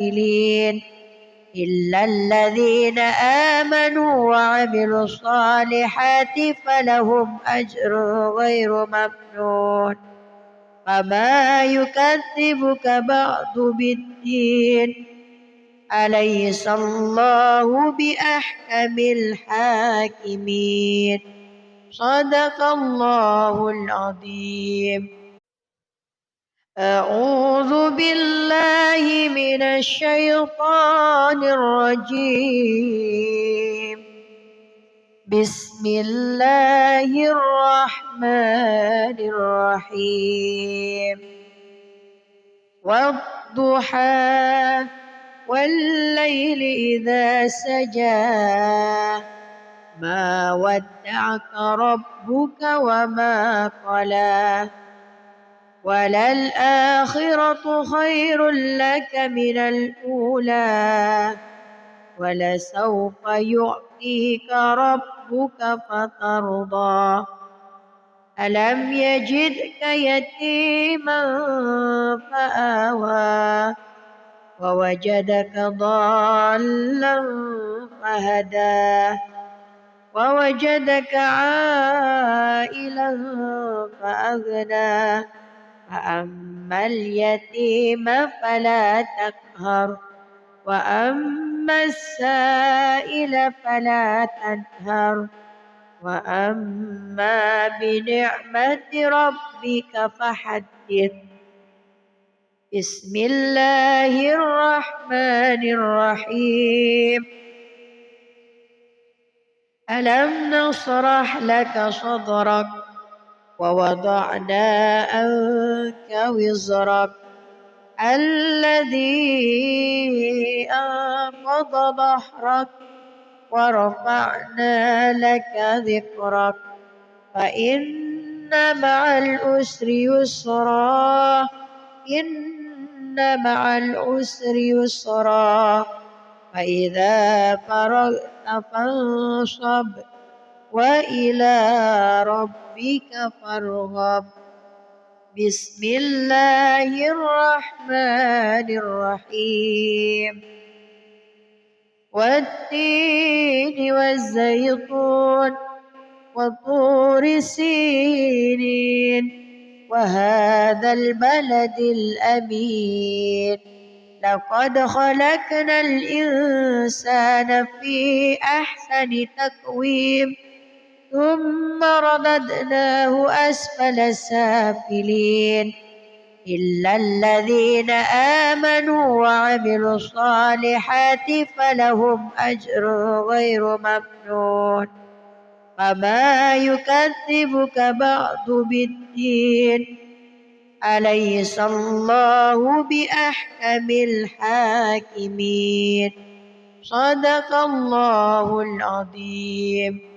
السافلين إلا الذين آمنوا وعملوا الصالحات فلهم أجر غير ممنون وما يكذبك بعد بالدين أليس الله بأحكم الحاكمين صدق الله العظيم. أعوذ بالله من الشيطان الرجيم. بسم الله الرحمن الرحيم. والضحى والليل إذا سجى ما ودعك ربك وما قلى وللآخرة خير لك من الأولى ولسوف يعطيك ربك فترضى ألم يجدك يتيما فآوى ووجدك ضالا فهدى ووجدك عائلا فأغنى فأما اليتيم فلا تقهر وأما السائل فلا تنهر وأما بنعمة ربك فحدث. بسم الله الرحمن الرحيم. ألم نشرح لك صدرك ووضعنا عنك وزرك الذي أنقض ظهرك ورفعنا لك ذكرك فإن مع العسر يسرا إن مع العسر يسرا فإذا فرغت فانصب وإلى ربك فارغب. بسم الله الرحمن الرحيم. والتين والزيتون وطور سينين وهذا البلد الأمين لقد خلقنا الإنسان في أحسن تقويم ثم رددناه أسفل سافلين إلا الذين آمنوا وعملوا الصالحات فلهم أجر غير ممنون وما يكذبك بعد بالدين أليس الله بأحكم الحاكمين صدق الله العظيم.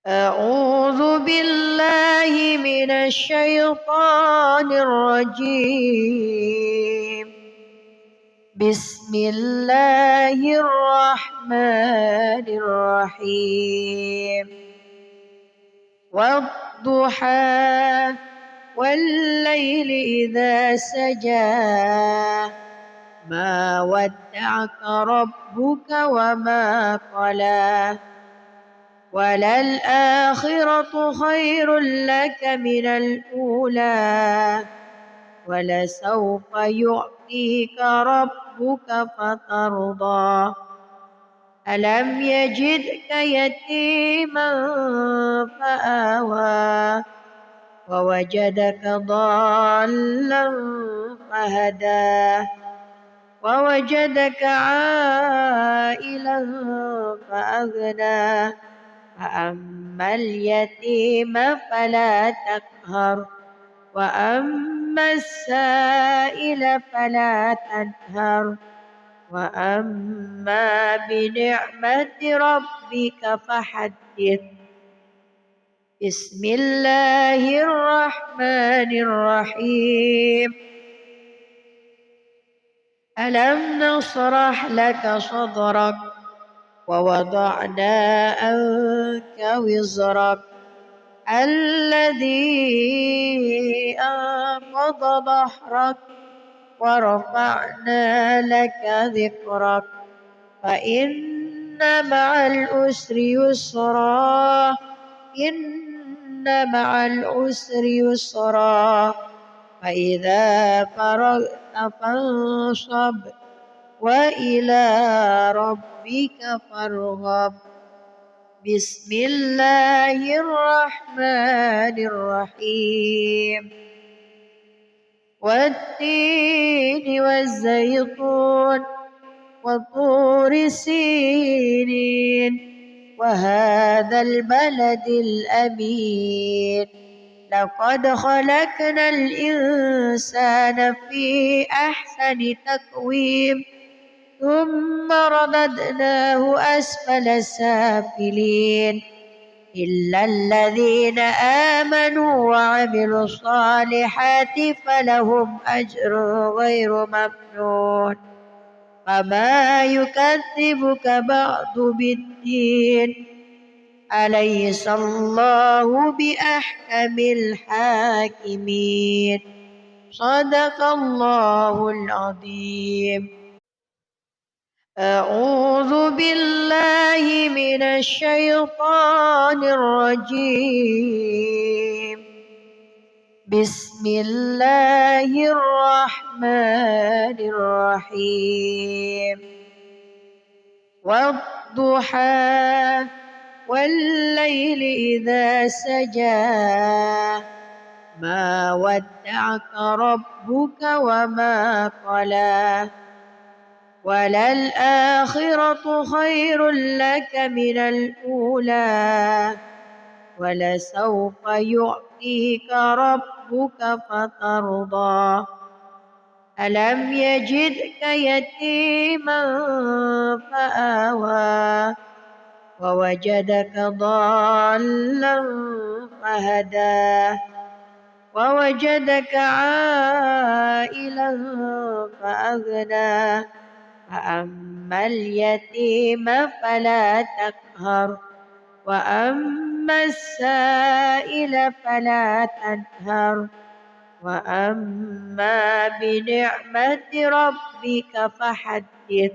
أعوذ بالله من الشيطان الرجيم. بسم الله الرحمن الرحيم. والضحى والليل إذا سجى ما ودعك ربك وما قلى وللآخرة خير لك من الأولى ولسوف يعطيك ربك فترضى ألم يجدك يتيما فآوى ووجدك ضالا فهدى ووجدك عائلا فأغنى فأما اليتيم فلا تقهر وأما السائل فلا تنهر وأما بنعمة ربك فحدث. بسم الله الرحمن الرحيم. ألم نشرح لك صدرك ووضعنا عنك وزرك الذي أنقض ظهرك ورفعنا لك ذكرك فإن مع العسر يسرا إن مع العسر يسرا فإذا فرغت فانصب وإلى ربك فارغب بسم الله الرحمن الرحيم والتين والزيتون وطور سينين وهذا البلد الأمين لقد خلقنا الإنسان في أحسن تقويم ثم رددناه أسفل سافلين إلا الذين آمنوا وعملوا الصالحات فلهم أجر غير ممنون فما يكذبك بعد بالدين أليس الله بأحكم الحاكمين صدق الله العظيم. أعوذ بالله من الشيطان الرجيم بسم الله الرحمن الرحيم والضحى والليل إذا سجى ما ودعك ربك وما قلى وللآخرة خير لك من الأولى ولسوف يعطيك ربك فترضى ألم يجدك يتيما فآوى ووجدك ضالا فهدى ووجدك عائلا فأغنى فأما اليتيم فلا تقهر وأما السائل فلا تنهر وأما بنعمة ربك فحدث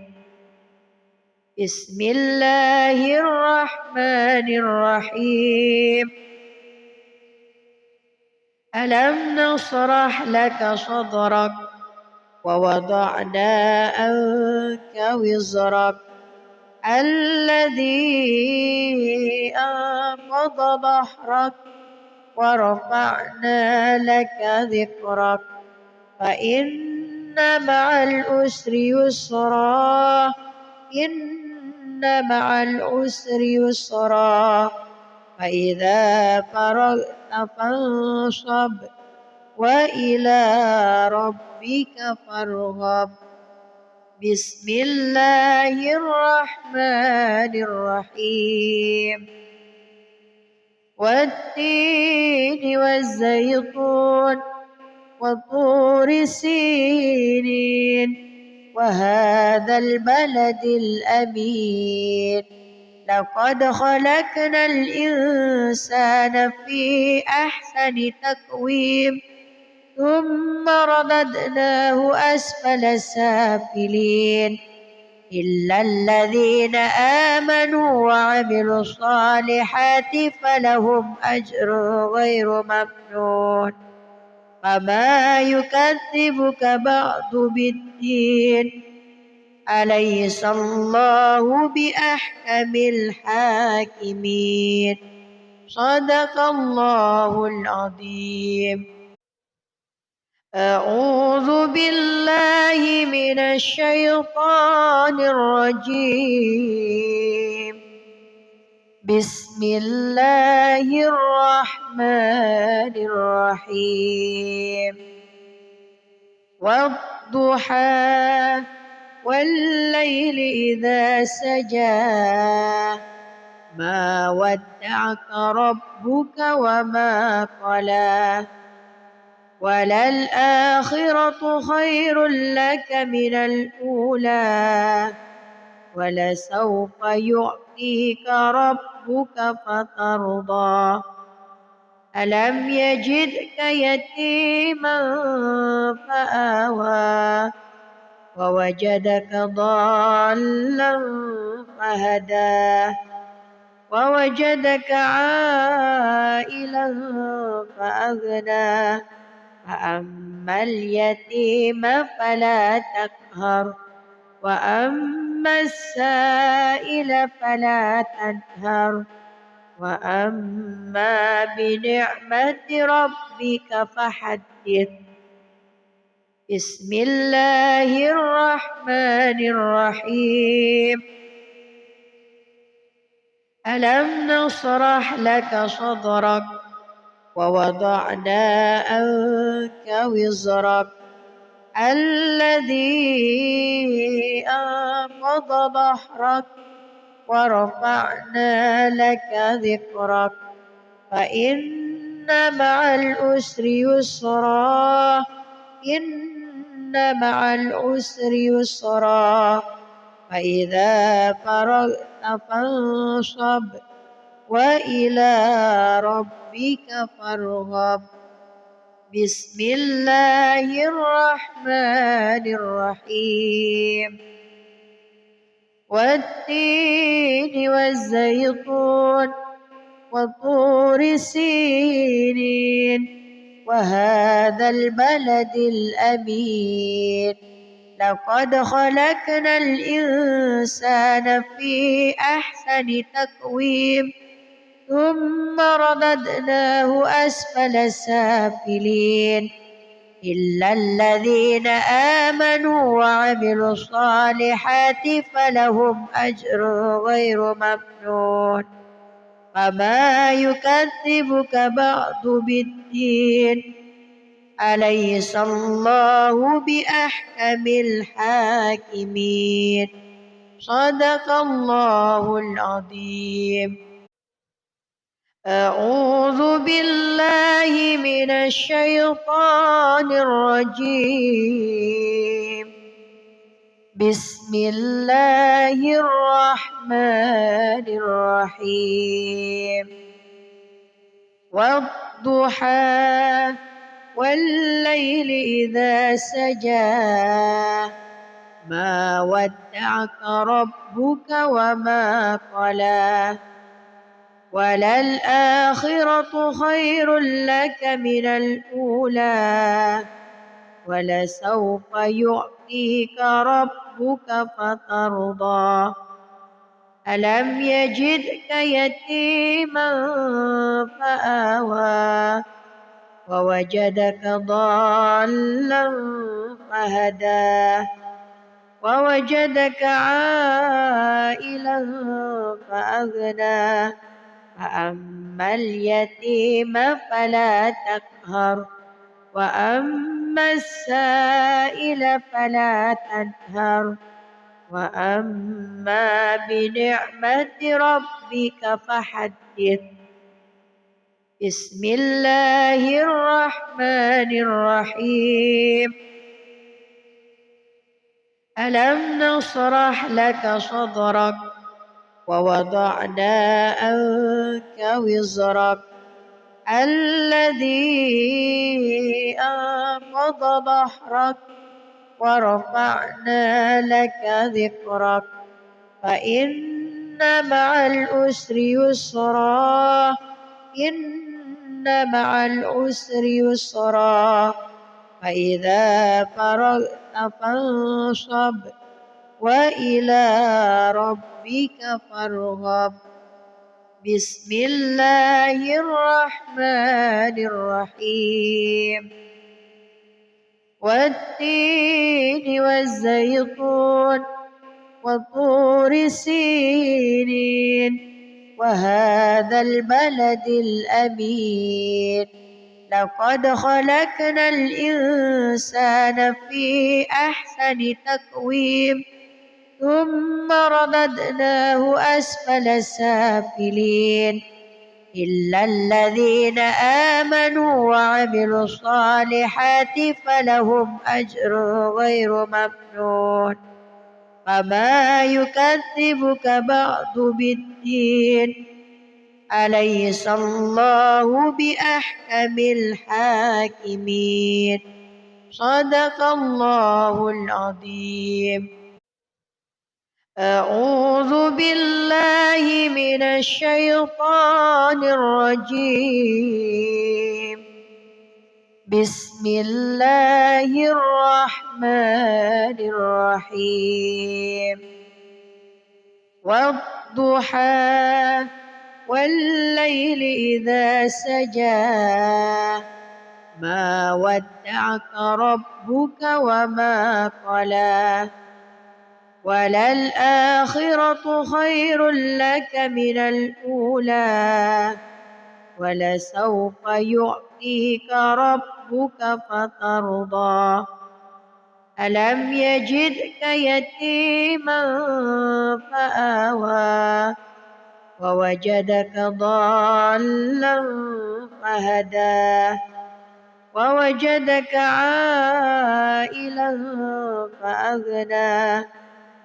بسم الله الرحمن الرحيم ألم نشرح لك صدرك ووضعنا عنك وزرك الذي أنقض ظهرك ورفعنا لك ذكرك فإن مع العسر يسرا إن مع العسر يسرا فإذا فرغت فانصب وإلى ربك فارغب بسم الله الرحمن الرحيم والتين والزيتون وطور سينين وهذا البلد الأمين لقد خلقنا الإنسان في أحسن تقويم ثم رددناه أسفل سافلين إلا الذين آمنوا وعملوا الصالحات فلهم أجر غير ممنون فما يكذبك بعد بالدين أليس الله بأحكم الحاكمين صدق الله العظيم. أعوذ بالله من الشيطان الرجيم بسم الله الرحمن الرحيم والضحى والليل إذا سجى ما ودعك ربك وما قلى وللآخرة خير لك من الأولى ولسوف يعطيك ربك فترضى ألم يجدك يتيما فآوى ووجدك ضالا فهدى ووجدك عائلا فأغنى فأما اليتيم فلا تقهر وأما السائل فلا تنهر وأما بنعمة ربك فحدث. بسم الله الرحمن الرحيم. ألم نشرح لك صدرك ووضعنا عنك وزرك الذي أنقض ظهرك ورفعنا لك ذكرك فإن مع العسر يسرا إن مع العسر يسرا فإذا فرغت فانصب وإلى ربك فارغب. بسم الله الرحمن الرحيم. والتين والزيتون وطور سينين وهذا البلد الأمين لقد خلقنا الإنسان في أحسن تقويم ثم رددناه أسفل سافلين إلا الذين آمنوا وعملوا الصالحات فلهم أجر غير ممنون فما يكذبك بعد بالدين أليس الله بأحكم الحاكمين. صدق الله العظيم. أعوذ بالله من الشيطان الرجيم. بسم الله الرحمن الرحيم. والضحى والليل إذا سجى ما ودعك ربك وما قلى وللآخرة خير لك من الأولى ولسوف يعطيك ربك فترضى ألم يجدك يتيما فآوى ووجدك ضالا فهدى ووجدك عائلا فأغنى فأما اليتيم فلا تقهر وأما السائل فلا تنهر وأما بنعمة ربك فحدث. بسم الله الرحمن الرحيم. ألم نشرح لك صدرك ووضعنا عنك وزرك الذي أنقض ظهرك ورفعنا لك ذكرك فإن مع العسر يسرا إن مع العسر يسرا فإذا فرغت فانصب وإلى ربك فارغب. بسم الله الرحمن الرحيم. والتين والزيتون وطور سينين وهذا البلد الأمين لقد خلقنا الإنسان في أحسن تقويم ثم رددناه أسفل سافلين إلا الذين آمنوا وعملوا الصالحات فلهم أجر غير ممنون فما يكذبك بعد بالدين أليس الله بأحكم الحاكمين. صدق الله العظيم. أعوذ بالله من الشيطان الرجيم. بسم الله الرحمن الرحيم. والضحى والليل إذا سجى ما ودعك ربك وما قلى وللآخرة خير لك من الأولى ولسوف يعطيك ربك فترضى ألم يجدك يتيما فآوى ووجدك ضالا فهدى ووجدك عائلا فأغنى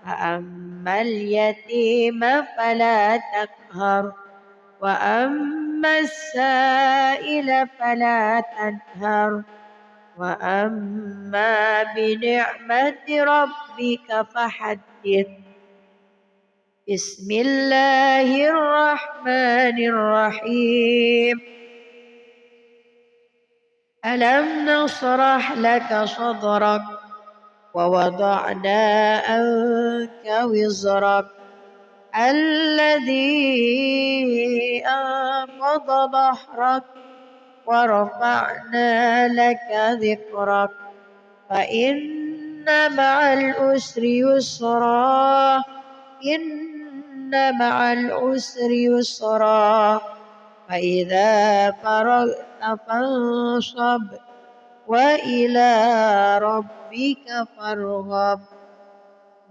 فأما اليتيم فلا تقهر وأما السائل فلا تنهر وأما بنعمة ربك فحدث. بسم الله الرحمن الرحيم. ألم نشرح لك صدرك ووضعنا عنك وزرك الذي أنقض ظهرك ورفعنا لك ذكرك فإن مع العسر يسرا إن مع العسر يسرا فإذا فرغت فانصب وإلى ربك فارغب.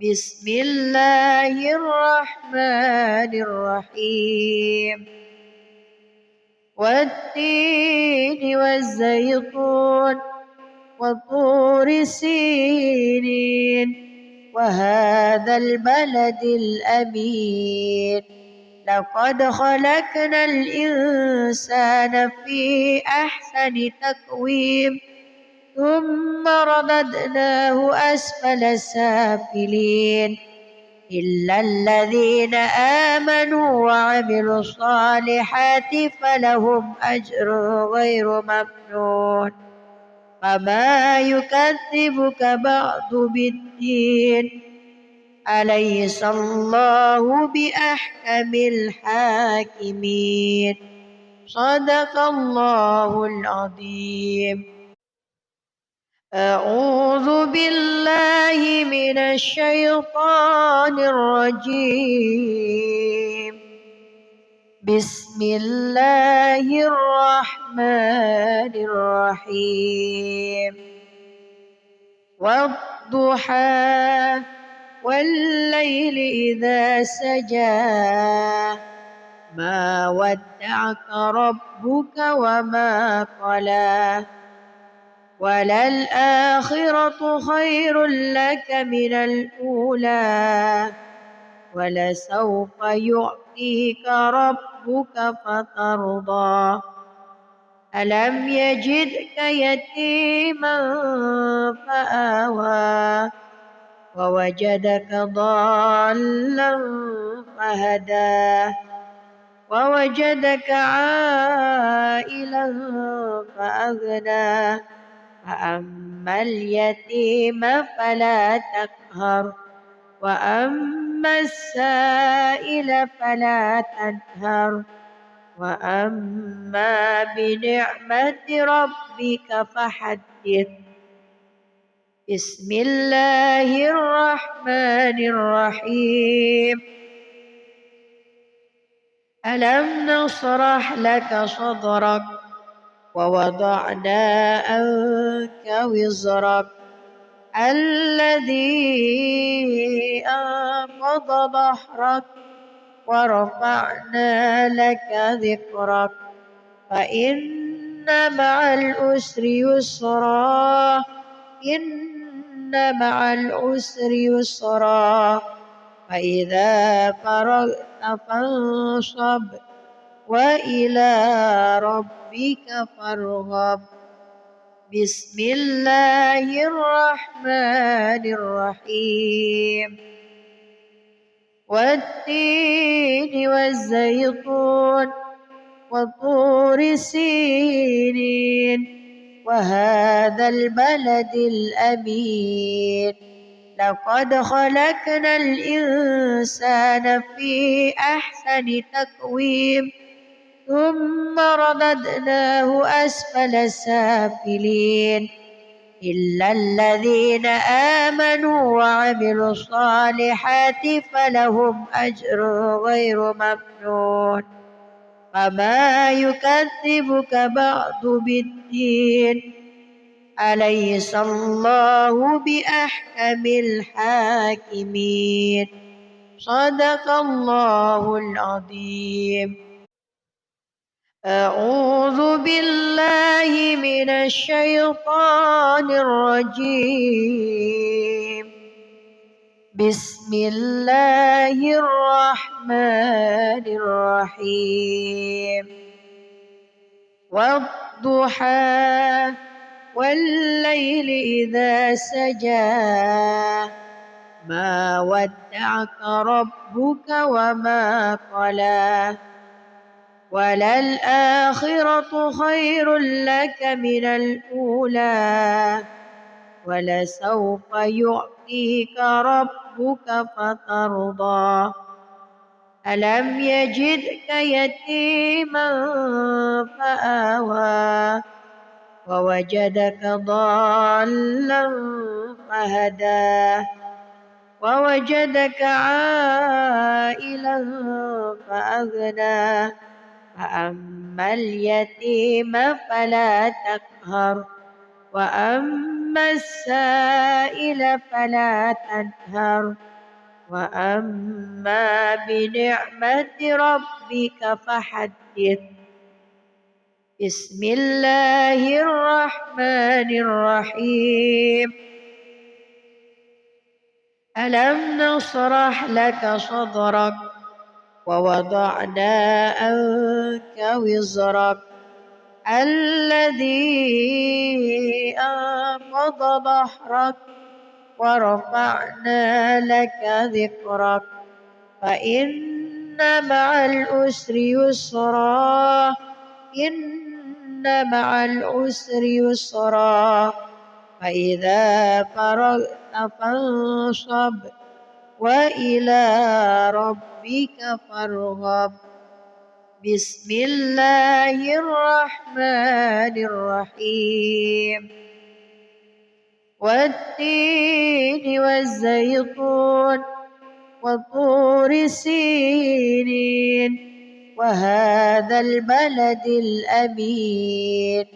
بسم الله الرحمن الرحيم. والتين والزيتون وطور سينين وهذا البلد الأمين لقد خلقنا الإنسان في أحسن تقويم ثم رددناه أسفل سافلين إلا الذين آمنوا وعملوا الصالحات فلهم أجر غير ممنون فما يكذبك بعد بالدين أليس الله بأحكم الحاكمين. صدق الله العظيم. أعوذ بالله من الشيطان الرجيم. بسم الله الرحمن الرحيم. والضحى والليل إذا سجى ما ودعك ربك وما قلى وللآخرة خير لك من الأولى ولسوف يعطيك ربك فترضى ألم يجدك يتيما فآوى ووجدك ضالا فهدى ووجدك عائلا فأغنى فأما اليتيم فلا تقهر وأما السائل فلا تنهر وأما بنعمة ربك فحدث. بسم الله الرحمن الرحيم. ألم نشرح لك صدرك ووضعنا عنك وزرك الذي أنقض ظهرك ورفعنا لك ذكرك فإن مع العسر يسرا إن مع العسر يسرا فإذا فرغت فانصب وإلى ربك فارغب. بسم الله الرحمن الرحيم. والتين والزيتون وطور سينين وهذا البلد الأمين لقد خلقنا الإنسان في أحسن تقويم ثم رددناه أسفل سافلين إلا الذين آمنوا وعملوا الصالحات فلهم أجر غير ممنون. فما يكذبك بعد بالدين أليس الله بأحكم الحاكمين. صدق الله العظيم. أعوذ بالله من الشيطان الرجيم. بسم الله الرحمن الرحيم. والضحى والليل إذا سجى ما ودعك ربك وما قلى وللآخرة خير لك من الأولى ولسوف يعطيك ربك فترضى. ألم يجدك يتيما فآوى ووجدك ضالا فهدى ووجدك عائلا فأغنى فأما اليتيم فلا تقهر وأما السائل فلا تنهر وأما بنعمة ربك فحدث. بسم الله الرحمن الرحيم. ألم نشرح لك صدرك ووضعنا عنك وزرك الذي أنقض ظهرك ورفعنا لك ذكرك فإن مع العسر يسرا إن مع العسر يسرا فإذا فرغت فانصب وإلى ربك فارغب. بسم الله الرحمن الرحيم. والتين والزيتون وطور سينين وهذا البلد الأمين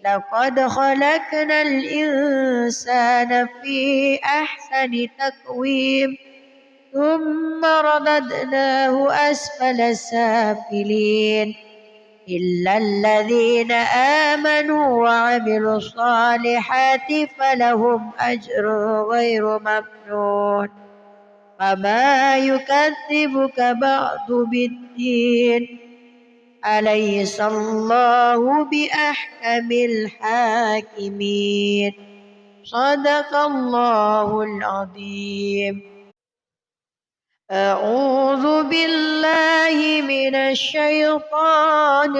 لقد خلقنا الإنسان في أحسن تقويم ثم رددناه أسفل سافلين إلا الذين آمنوا وعملوا الصالحات فلهم أجر غير ممنون. فما يكذبك بعد بالدين أليس الله بأحكم الحاكمين. صدق الله العظيم. أعوذ بالله من الشيطان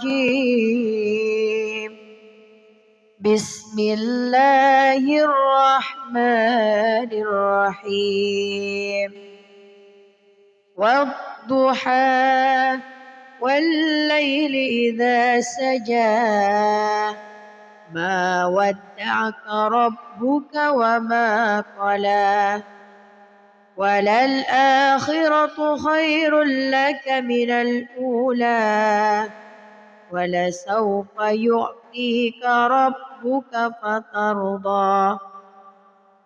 الرجيم. بسم الله الرحمن الرحيم. والضحى والليل إذا سجى ما ودعك ربك وما قلى وللآخرة خير لك من الأولى ولسوف يعطيك ربك فترضى.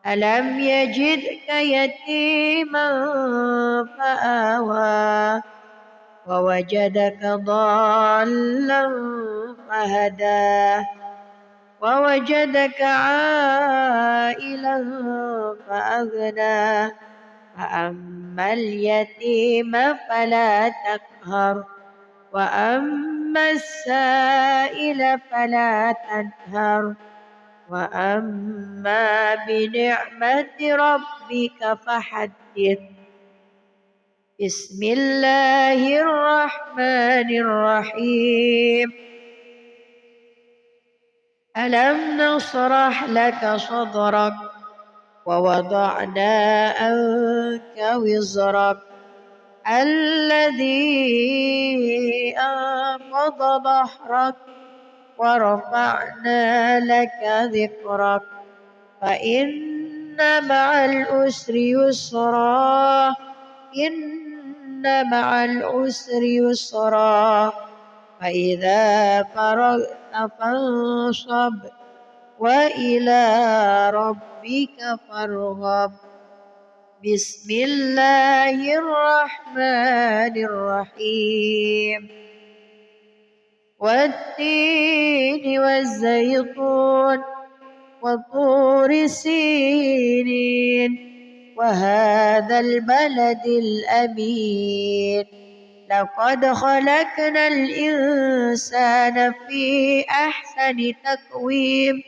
ألم يجدك يتيما فآوى ووجدك ضالا فهدى ووجدك عائلا فأغنى فأما اليتيم فلا تقهر وأما السائل فلا تنهر وأما بنعمة ربك فحدث. بسم الله الرحمن الرحيم. ألم نشرح لك صدرك ووضعنا عنك وزرك الذي أنقض ظهرك ورفعنا لك ذكرك فإن مع العسر يسرا إن مع العسر يسرا فإذا فرغت فانصب وإلى ربك فارغب. بسم الله الرحمن الرحيم. والتين والزيتون وطور سينين وهذا البلد الأمين لقد خلقنا الإنسان في أحسن تقويم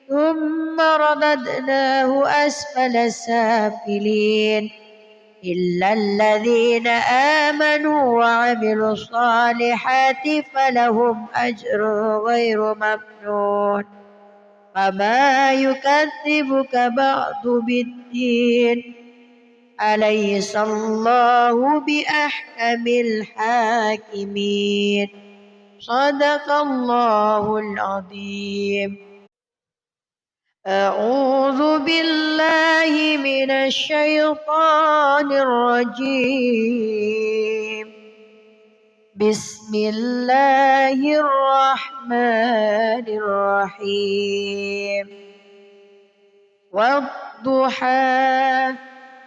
ثم رددناه أسفل سافلين إلا الذين آمنوا وعملوا الصالحات فلهم أجر غير ممنون. فما يكذبك بعد بالدين أليس الله بأحكم الحاكمين. صدق الله العظيم. أعوذ بالله من الشيطان الرجيم. بسم الله الرحمن الرحيم. والضحى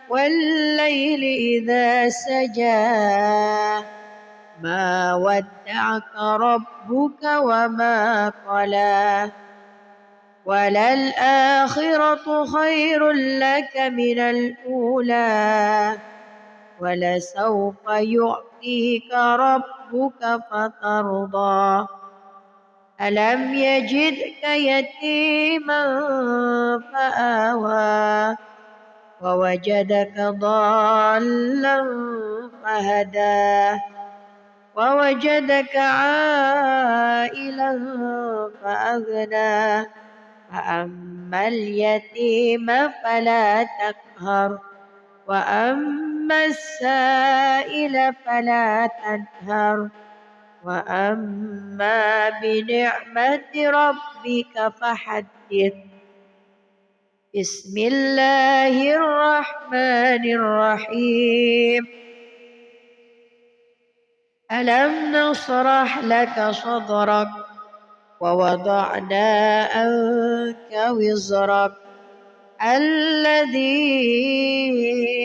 والليل إذا سجى ما ودعك ربك وما قلى وللآخرة خير لك من الأولى ولسوف يعطيك ربك فترضى. ألم يجدك يتيما فآوى ووجدك ضالا فهدى ووجدك عائلا فأغنى فأما اليتيم فلا تقهر وأما السائل فلا تنهر وأما بنعمة ربك فحدث. بسم الله الرحمن الرحيم. ألم نشرح لك صدرك ووضعنا عنك وزرك الذي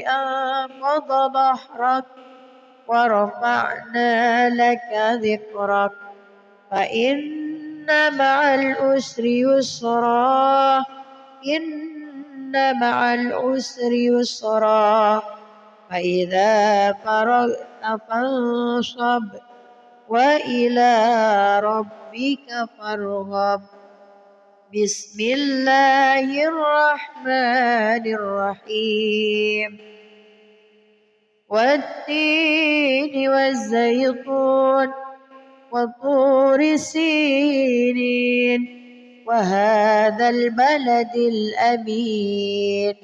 أنقض ظهرك ورفعنا لك ذكرك فإن مع العسر يسرا إن مع العسر يسرا فإذا فرغت فانصب وإلى ربك فارغب. بسم الله الرحمن الرحيم. والتين والزيتون وطور سينين وهذا البلد الأمين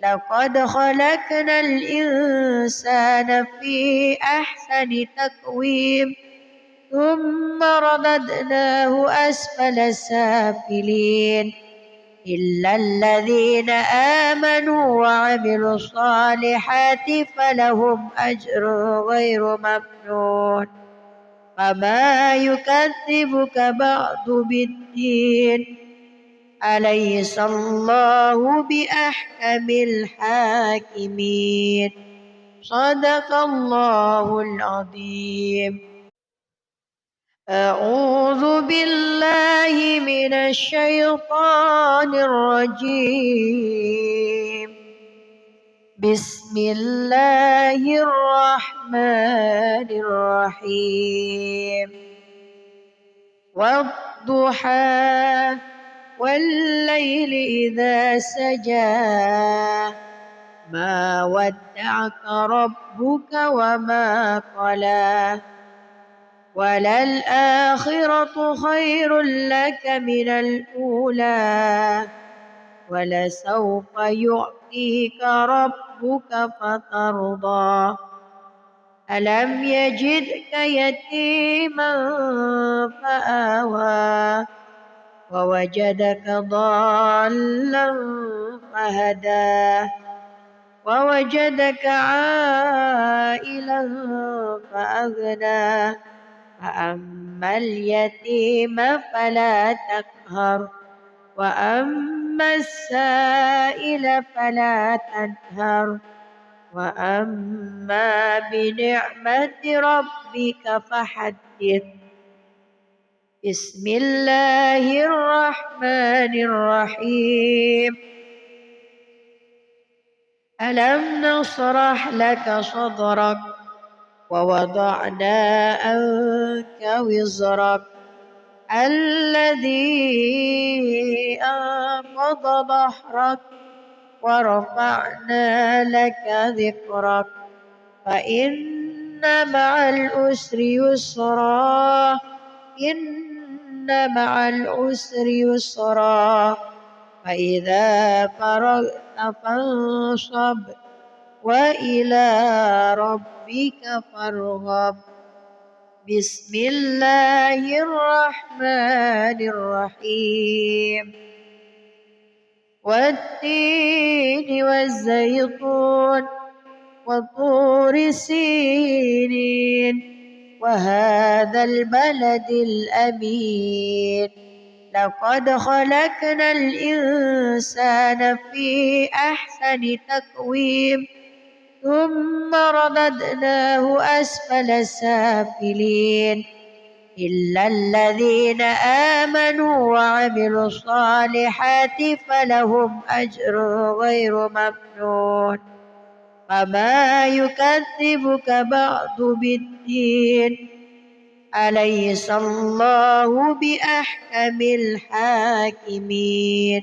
لقد خلقنا الإنسان في أحسن تقويم ثم رددناه أسفل سافلين إلا الذين آمنوا وعملوا الصالحات فلهم أجر غير ممنون. فما يكذبك بعد بالدين أليس الله بأحكم الحاكمين. صدق الله العظيم. أعوذ بالله من الشيطان الرجيم. بسم الله الرحمن الرحيم والضحى والليل إذا سجى ما ودعك ربك وما قلى وللآخرة خير لك من الأولى ولسوف يعطيك ربك فترضى ألم يجدك يتيما فآوى ووجدك ضالا فهدى ووجدك عائلا فأغنى فأما اليتيم فلا تقهر وأما السائل فلا تنهر وأما بنعمة ربك فحدث بسم الله الرحمن الرحيم ألم نشرح لك صدرك ووضعنا عنك وزرك الذي أنقض ظهرك ورفعنا لك ذكرك فإن مع العسر يسرا إن مع العسر يسرا فإذا فرغت فانصب وإلى ربك فارغب بسم الله الرحمن الرحيم والتين والزيتون وطور سينين وهذا البلد الأمين لقد خلقنا الإنسان في أحسن تقويم ثم رددناه أسفل سافلين إلا الذين آمنوا وعملوا الصالحات فلهم أجر غير ممنون فما يكذبك بعد بالدين أليس الله بأحكم الحاكمين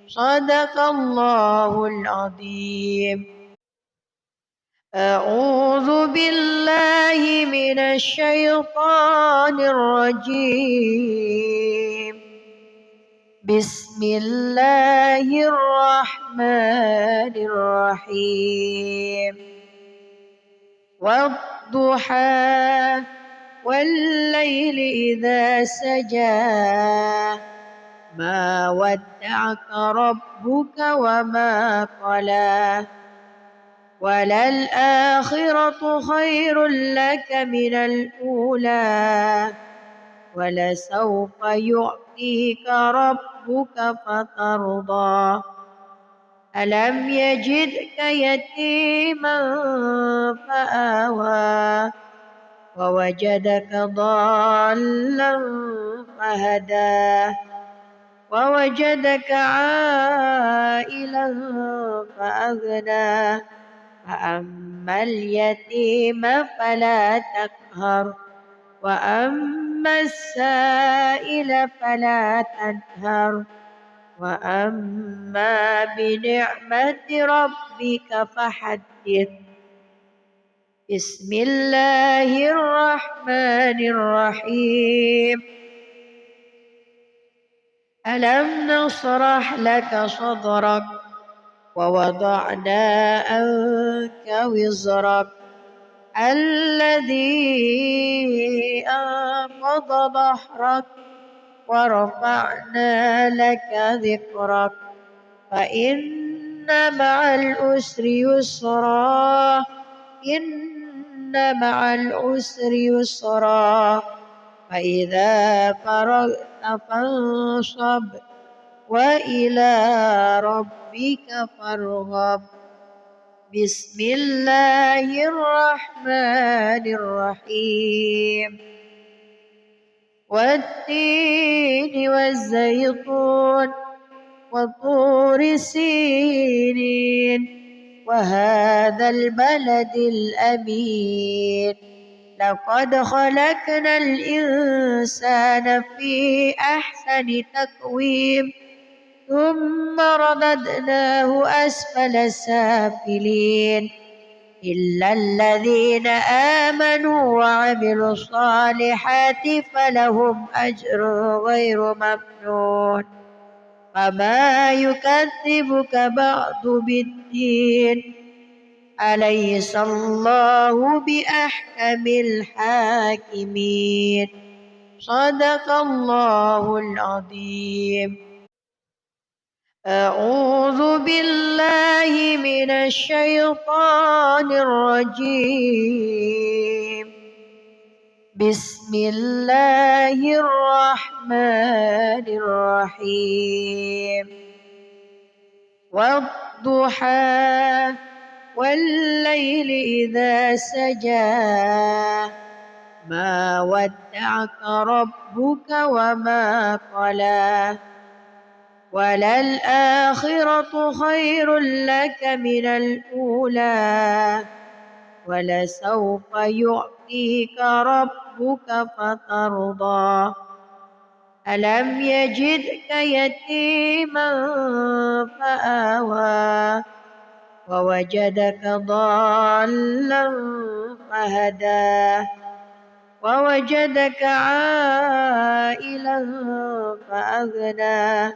صدق الله العظيم أعوذ بالله من الشيطان الرجيم بسم الله الرحمن الرحيم والضحى والليل إذا سجى ما ودعك ربك وما قلى وللآخرة خير لك من الأولى ولسوف يعطيك ربك فترضى ألم يجدك يتيما فآوى ووجدك ضالا فهدى ووجدك عائلا فأغنى فأما اليتيم فلا تقهر وأما السائل فلا تنهر وأما بنعمة ربك فحدث بسم الله الرحمن الرحيم ألم نشرح لك صدرك ووضعنا عنك وزرك الذي أنقض ظهرك ورفعنا لك ذكرك فإن مع العسر يسرا إن مع العسر يسرا فإذا فرغت فانصب وإلى ربك فارغب بسم الله الرحمن الرحيم والتين والزيتون وطور سينين وهذا البلد الأمين لقد خلقنا الإنسان في أحسن تقويم ثم رددناه أسفل سافلين إلا الذين آمنوا وعملوا الصالحات فلهم أجر غير ممنون فما يكذبك بعد بالدين أليس الله بأحكم الحاكمين صدق الله العظيم. أعوذ بالله من الشيطان الرجيم. بسم الله الرحمن الرحيم. والضحى والليل إذا سجى ما ودعك ربك وما قلى وللآخرة خير لك من الأولى ولسوف يعطيك ربك فترضى ألم يجدك يتيما فآوى ووجدك ضالا فهدى ووجدك عائلا فأغنى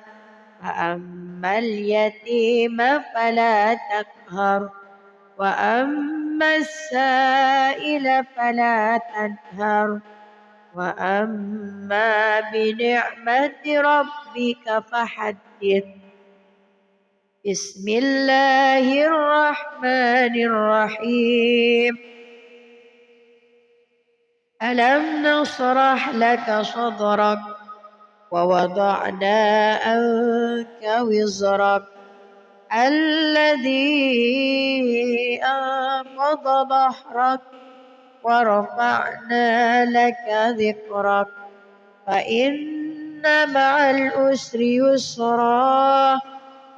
فأما اليتيم فلا تقهر وأما السائل فلا تنهر وأما بنعمة ربك فحدث. بسم الله الرحمن الرحيم. ألم نشرح لك صدرك ووضعنا عنك وزرك الذي أنقض ظهرك ورفعنا لك ذكرك فإن مع العسر يسرا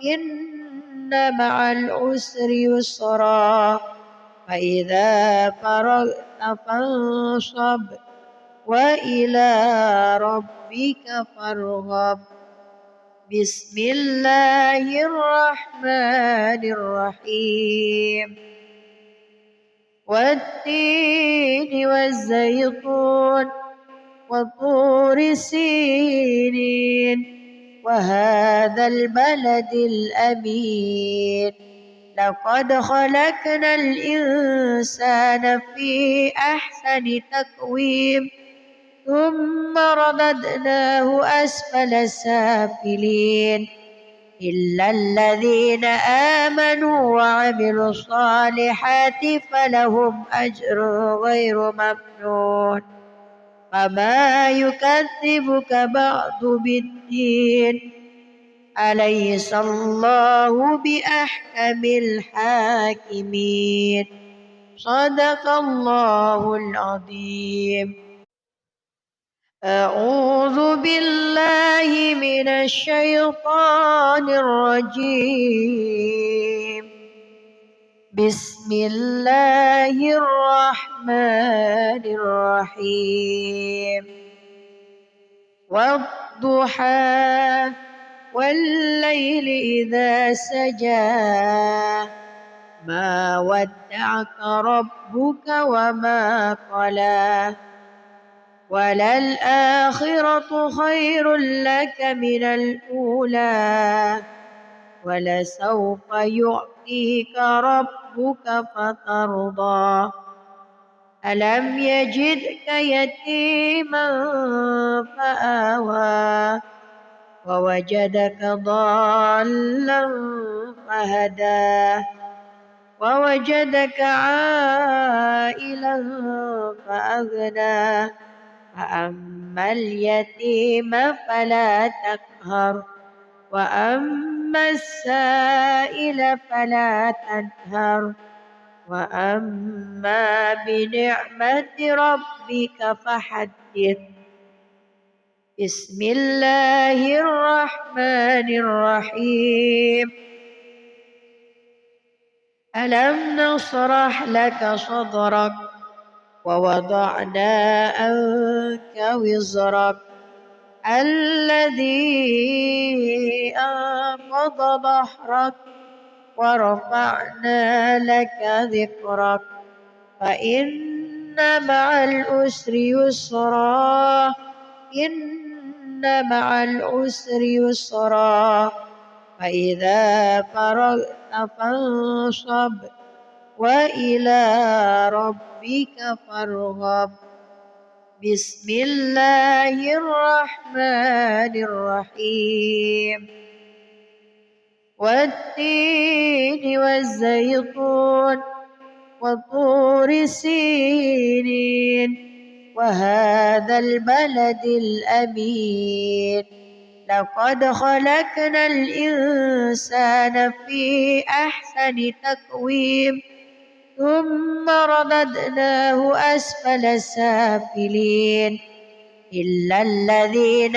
إن مع العسر يسرا فإذا فرغت فانصب وإلى ربك فارغب. بسم الله الرحمن الرحيم. والتين والزيتون وطور سينين وهذا البلد الأمين لقد خلقنا الإنسان في أحسن تقويم ثم رددناه أسفل سافلين إلا الذين آمنوا وعملوا الصالحات فلهم أجر غير ممنون فما يكذبك بعد بالدين أليس الله بأحكم الحاكمين صدق الله العظيم. أعوذ بالله من الشيطان الرجيم. بسم الله الرحمن الرحيم. والضحى والليل إذا سجى ما ودعك ربك وما قلى وللآخرة خير لك من الأولى ولسوف يعطيك ربك فترضى ألم يجدك يتيما فآوى ووجدك ضالا فهدى ووجدك عائلا فأغنى فأما اليتيم فلا تقهر وأما السائل فلا تنهر وأما بنعمة ربك فحدث. بسم الله الرحمن الرحيم. ألم نشرح لك صدرك ووضعنا عنك وزرك الذي أنقض ظهرك ورفعنا لك ذكرك فإن مع العسر يسرا إن مع العسر يسرا فإذا فرغت فانصب وإلى ربك فارغب بسم الله الرحمن الرحيم والتين والزيتون وطور سينين وهذا البلد الأمين لقد خلقنا الإنسان في أحسن تقويم ثم رددناه أسفل سافلين إلا الذين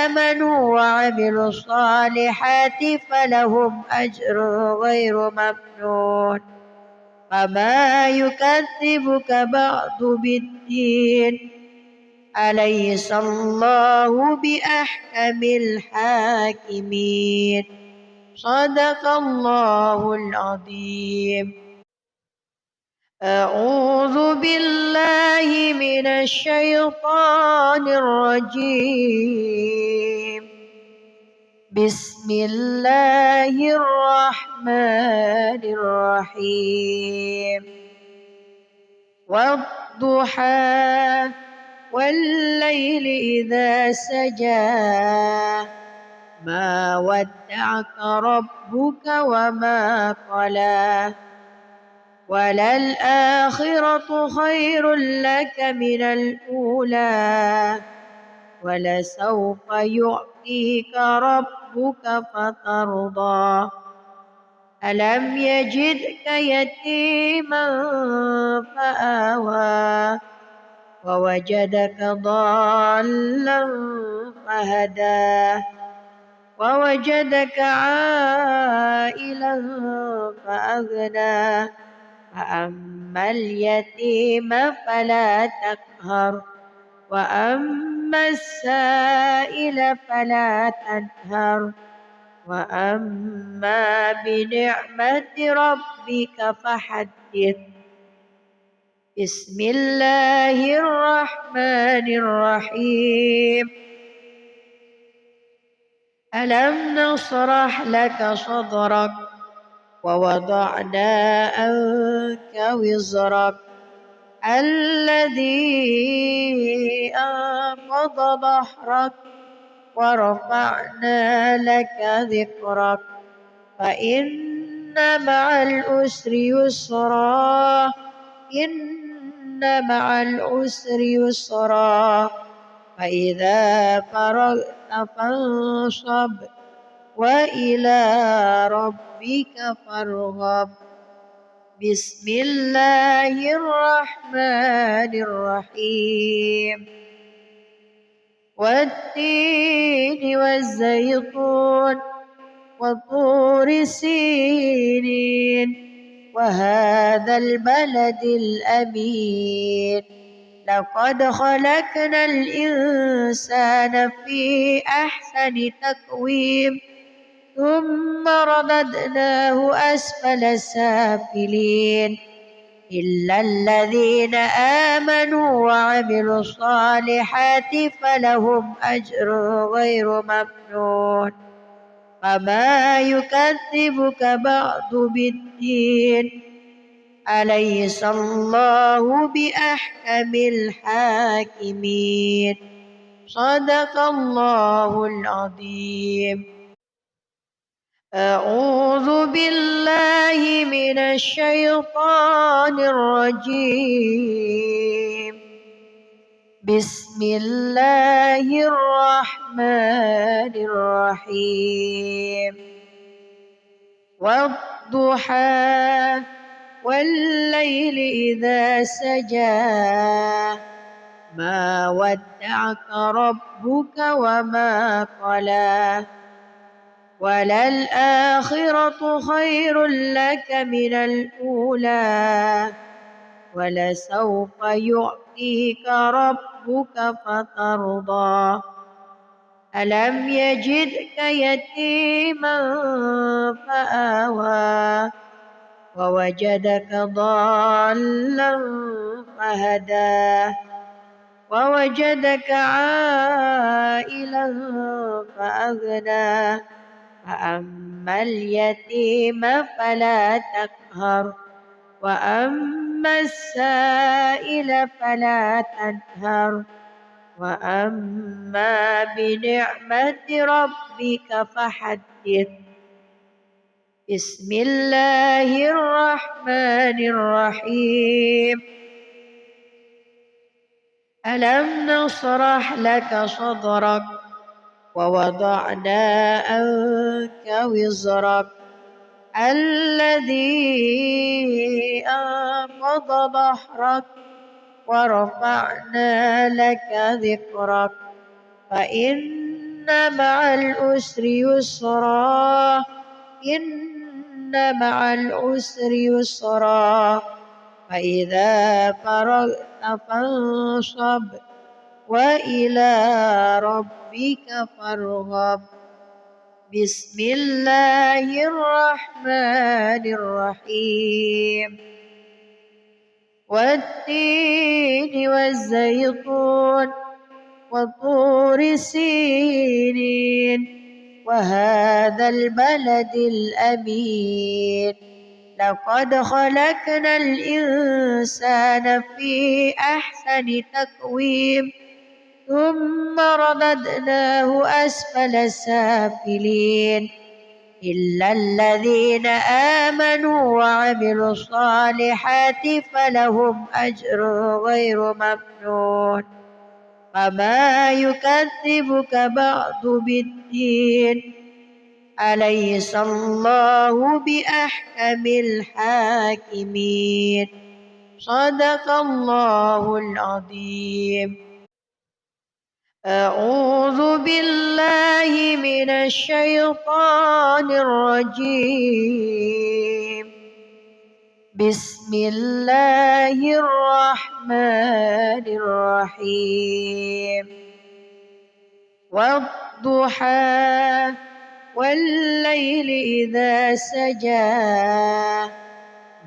آمنوا وعملوا الصالحات فلهم أجر غير ممنون فما يكذبك بعد بالدين أليس الله بأحكم الحاكمين صدق الله العظيم. أعوذ بالله من الشيطان الرجيم بسم الله الرحمن الرحيم والضحى والليل إذا سجى ما ودعك ربك وما قلى وللآخرة خير لك من الأولى ولسوف يعطيك ربك فترضى ألم يجدك يتيما فآوى ووجدك ضالا فهدى ووجدك عائلا فأغنى فأما اليتيم فلا تقهر وأما السائل فلا تنهر وأما بنعمة ربك فحدث بسم الله الرحمن الرحيم ألم نشرح لك صدرك ووضعنا عنك وزرك الذي أنقض ظهرك ورفعنا لك ذكرك فإن مع العسر يسرا إن مع العسر يسرا فإذا فرغت فانصب وإلى ربك فارغب بسم الله الرحمن الرحيم والتين والزيتون وطور سينين وهذا البلد الأمين لقد خلقنا الإنسان في أحسن تقويم ثم رددناه أسفل سافلين إلا الذين آمنوا وعملوا الصالحات فلهم أجر غير ممنون فما يكذبك بعد بالدين أليس الله بأحكم الحاكمين صدق الله العظيم. أعوذ بالله من الشيطان الرجيم بسم الله الرحمن الرحيم والضحى والليل إذا سجى ما ودعك ربك وما قلى وللآخرة خير لك من الأولى ولسوف يعطيك ربك فترضى ألم يجدك يتيما فآوى ووجدك ضالا فهدى ووجدك عائلا فأغنى فأما اليتيم فلا تقهر وأما السائل فلا تنهر وأما بنعمة ربك فحدث بسم الله الرحمن الرحيم ألم نشرح لك صدرك ووضعنا عنك وزرك الذي أنقض ظهرك ورفعنا لك ذكرك فإن مع العسر يسرا إن مع العسر يسرا فإذا فرغت فانصب وإلى ربك فارغب بسم الله الرحمن الرحيم والتين والزيتون وطور سينين وهذا البلد الأمين لقد خلقنا الإنسان في أحسن تقويم ثم رددناه أسفل سافلين إلا الذين آمنوا وعملوا الصالحات فلهم أجر غير ممنون فما يكذبك بعد بالدين أليس الله بأحكم الحاكمين صدق الله العظيم أعوذ بالله من الشيطان الرجيم بسم الله الرحمن الرحيم والضحى والليل إذا سجى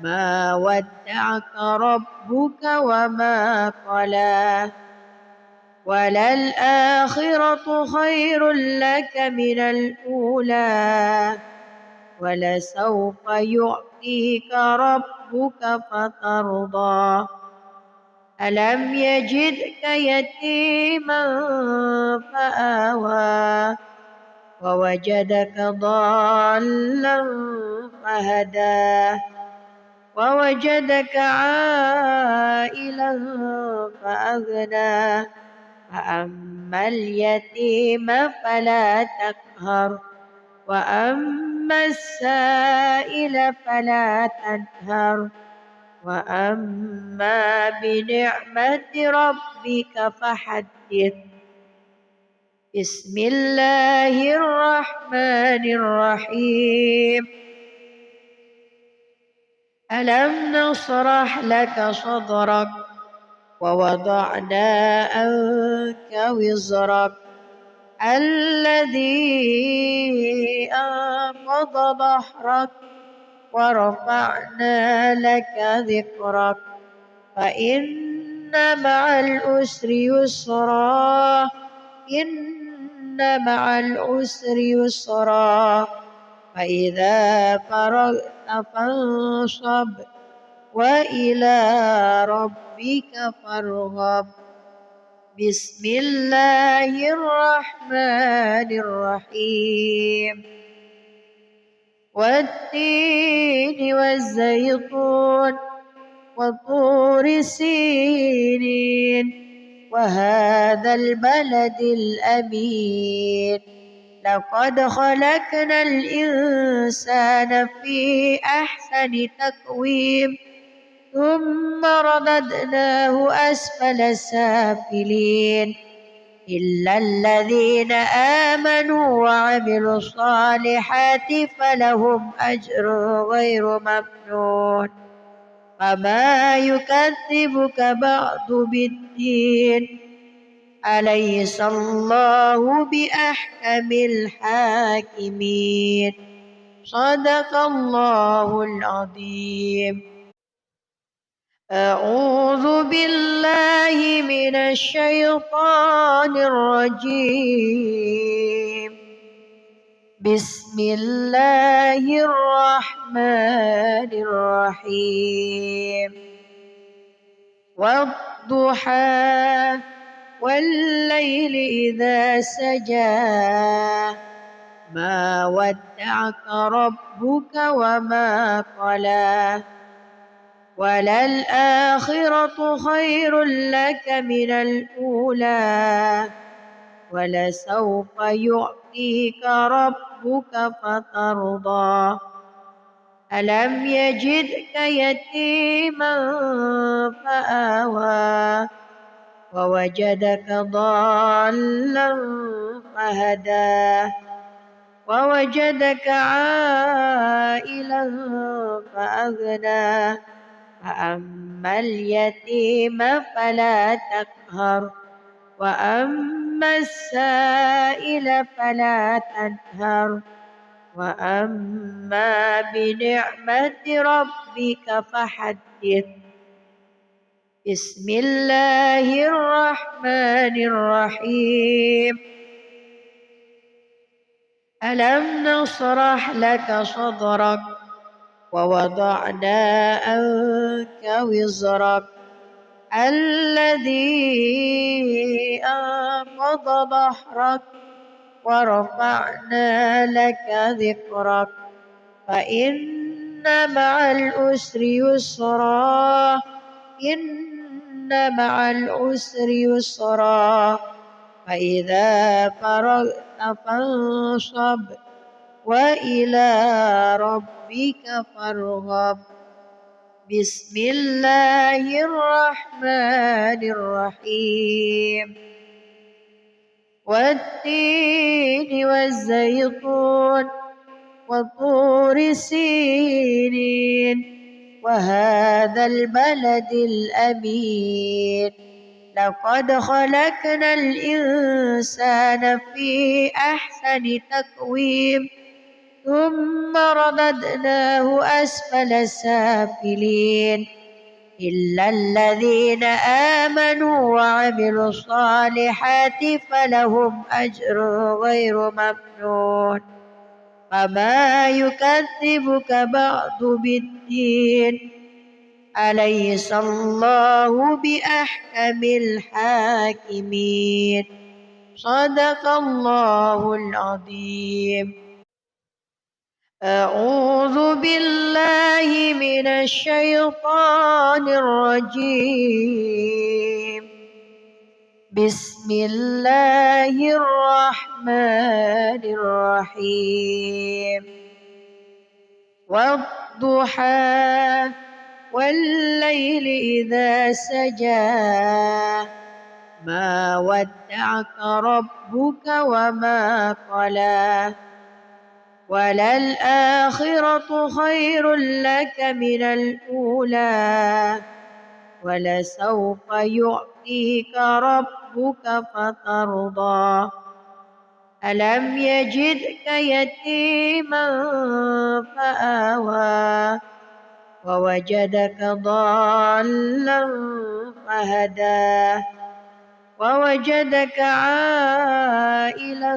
ما ودعك ربك وما قلى وللآخرة خير لك من الأولى ولسوف يعطيك ربك فترضى ألم يجدك يتيما فآوى ووجدك ضالا فهدى ووجدك عائلا فأغنى فأما اليتيم فلا تقهر وأما السائل فلا تنهر وأما بنعمة ربك فحدث بسم الله الرحمن الرحيم ألم نشرح لك صدرك ووضعنا عنك وزرك الذي أنقض ظهرك ورفعنا لك ذكرك فإن مع العسر يسرا إن مع العسر يسرا فإذا فرغت فانصب وإلى ربك فارغب بسم الله الرحمن الرحيم والتين والزيتون وطور سينين وهذا البلد الأمين لقد خلقنا الإنسان في أحسن تقويم ثم رددناه أسفل سافلين إلا الذين آمنوا وعملوا الصالحات فلهم أجر غير ممنون. فما يكذبك بعد بالدين، أليس الله بأحكم الحاكمين. صدق الله العظيم. أعوذ بالله من الشيطان الرجيم. بسم الله الرحمن الرحيم. والضحى والليل إذا سجى ما ودعك ربك وما قلى وللآخرة خير لك من الأولى ولسوف يعطيك ربك فترضى. ألم يجدك يتيما فآوى ووجدك ضالا فهدى ووجدك عائلا فأغنى. فأما اليتيم فلا تقهر وأما السائل فلا تنهر وأما بنعمة ربك فحدث. بسم الله الرحمن الرحيم. ألم نشرح لك صدرك ووضعنا عنك وزرك الذي أنقض ظهرك ورفعنا لك ذكرك فإن مع العسر يسرا إن مع العسر يسرا فإذا فرغت فانصب وإلى ربك فارغب. بسم الله الرحمن الرحيم. والتين والزيتون وطور سينين وهذا البلد الأمين لقد خلقنا الإنسان في أحسن تقويم ثم رددناه أسفل سافلين إلا الذين آمنوا وعملوا الصالحات فلهم أجر غير ممنون. فما يكذبك بعد بالدين، أليس الله بأحكم الحاكمين. صدق الله العظيم. أعوذ بالله من الشيطان الرجيم. بسم الله الرحمن الرحيم. والضحى والليل إذا سجى ما ودعك ربك وما قلى وللآخرة خير لك من الأولى ولسوف يعطيك ربك فترضى. ألم يجدك يتيما فآوى ووجدك ضالا فهدى ووجدك عائلا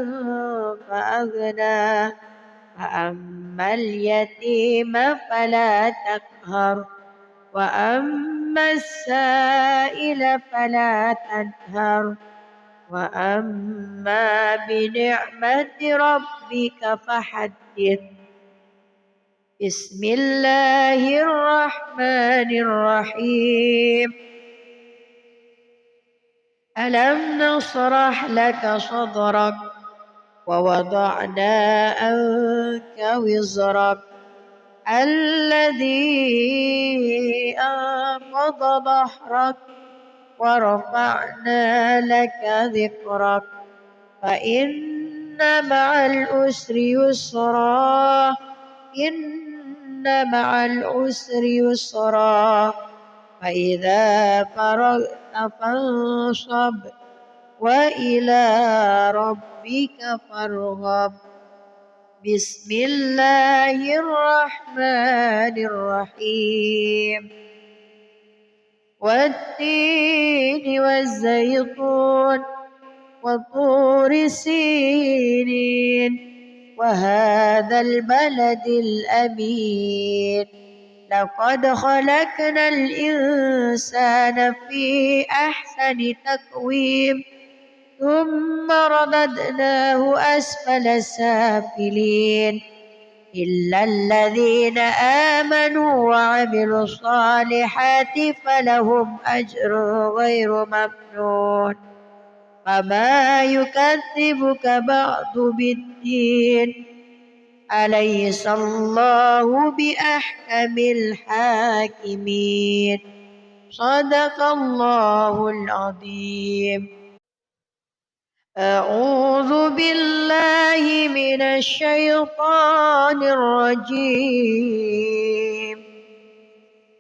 فأغنى. فأما اليتيم فلا تقهر وأما السائل فلا تنهر وأما بنعمة ربك فحدث. بسم الله الرحمن الرحيم. ألم نشرح لك صدرك ووضعنا عنك وزرك الذي أنقض ظهرك ورفعنا لك ذكرك فإن مع العسر يسرا إن مع العسر يسرا فإذا فرغت فانصب وإلى ربك فارغب بسم الله الرحمن الرحيم والتين والزيتون وطور سينين وهذا البلد الأمين لقد خلقنا الإنسان في أحسن تقويم ثم رددناه أسفل سافلين إلا الذين آمنوا وعملوا الصالحات فلهم أجر غير ممنون فما يكذبك بعد بالدين أليس الله بأحكم الحاكمين صدق الله العظيم. أعوذ بالله من الشيطان الرجيم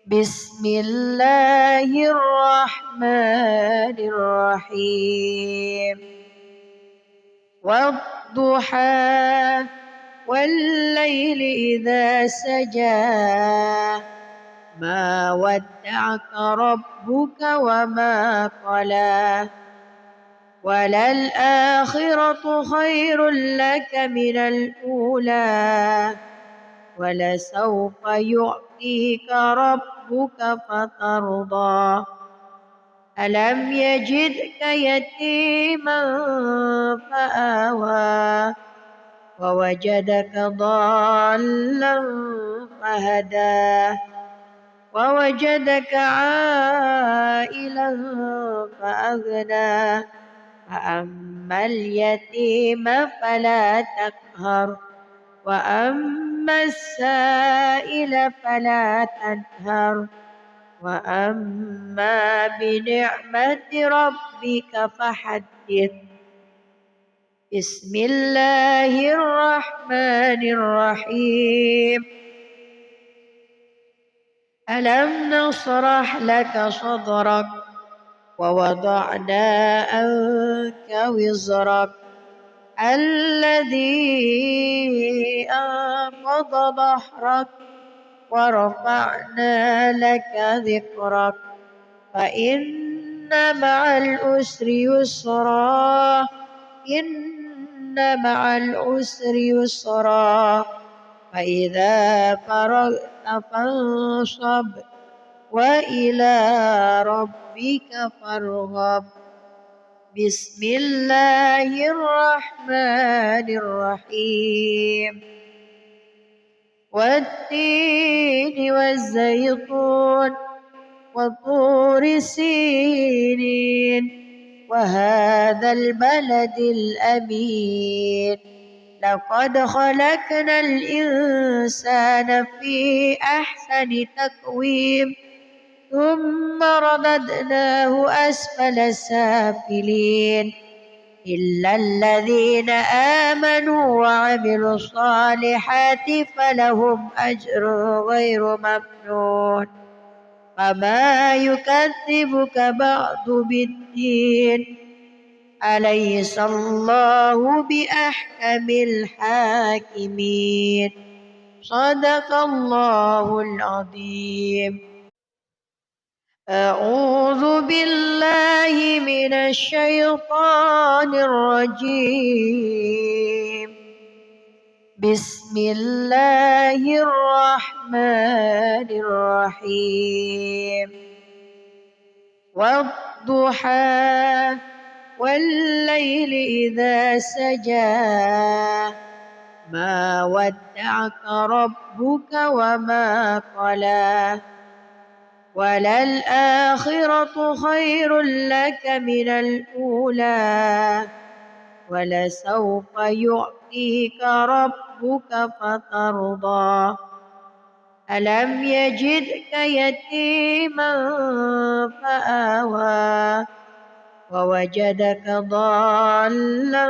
بسم الله الرحمن الرحيم والضحى والليل إذا سجى ما ودعك ربك وما قلى وللآخرة خير لك من الأولى ولسوف يعطيك ربك فترضى ألم يجدك يتيما فآوى ووجدك ضالا فهدى ووجدك عائلا فأغنى فأما اليتيم فلا تقهر وأما السائل فلا تنهر وأما بنعمة ربك فحدث بسم الله الرحمن الرحيم ألم نشرح لك صدرك ووضعنا عنك وزرك الذي أنقض ظهرك ورفعنا لك ذكرك فإن مع العسر يسرا إن مع العسر يسرا فإذا فرغت فانصب وإلى ربك فارغب بسم الله الرحمن الرحيم والتين والزيتون وطور سينين وهذا البلد الأمين لقد خلقنا الإنسان في أحسن تقويم ثم رددناه أسفل سافلين إلا الذين آمنوا وعملوا الصالحات فلهم أجر غير ممنون فما يكذبك بعد بالدين أليس الله بأحكم الحاكمين صدق الله العظيم. أعوذ بالله من الشيطان الرجيم بسم الله الرحمن الرحيم والضحى والليل إذا سجى ما ودعك ربك وما قلى وللآخرة خير لك من الأولى ولسوف يعطيك ربك فترضى ألم يجدك يتيما فآوى ووجدك ضالا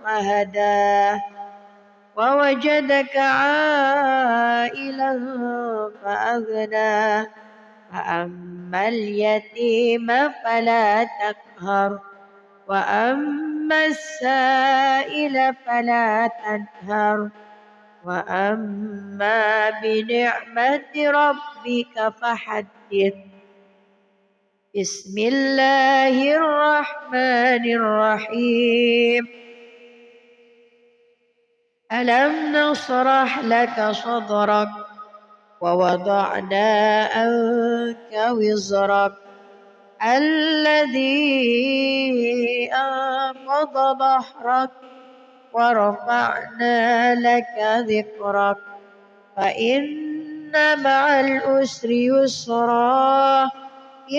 فهدى ووجدك عائلا فأغنى فأما اليتيم فلا تقهر وأما السائل فلا تنهر وأما بنعمة ربك فحدث. بسم الله الرحمن الرحيم. ألم نشرح لك صدرك ووضعنا عنك وزرك الذي أنقض ظهرك ورفعنا لك ذكرك فإن مع العسر يسرا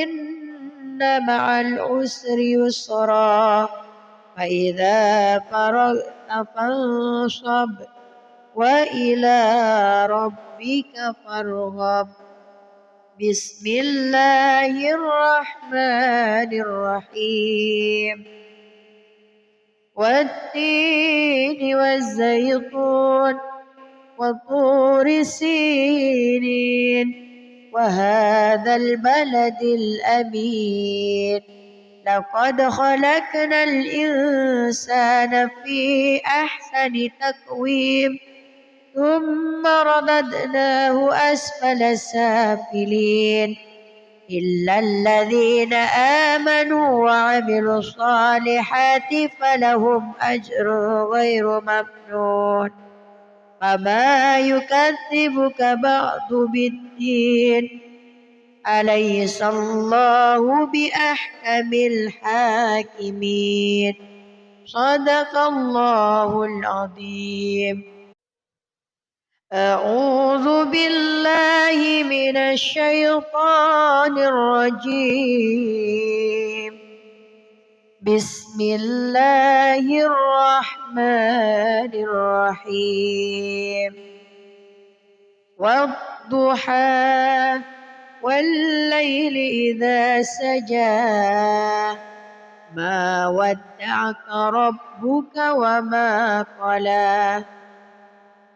إن مع العسر يسرا فإذا فرغت فانصب وإلى ربك فارغب. بسم الله الرحمن الرحيم. والتين والزيتون وطور سينين وهذا البلد الأمين لقد خلقنا الإنسان في أحسن تقويم ثم رددناه أسفل سافلين إلا الذين آمنوا وعملوا الصالحات فلهم أجر غير ممنون فما يكذبك بعد بالدين أليس الله بأحكم الحاكمين. صدق الله العظيم. أعوذ بالله من الشيطان الرجيم. بسم الله الرحمن الرحيم. والضحى والليل إذا سجى ما ودعك ربك وما قلى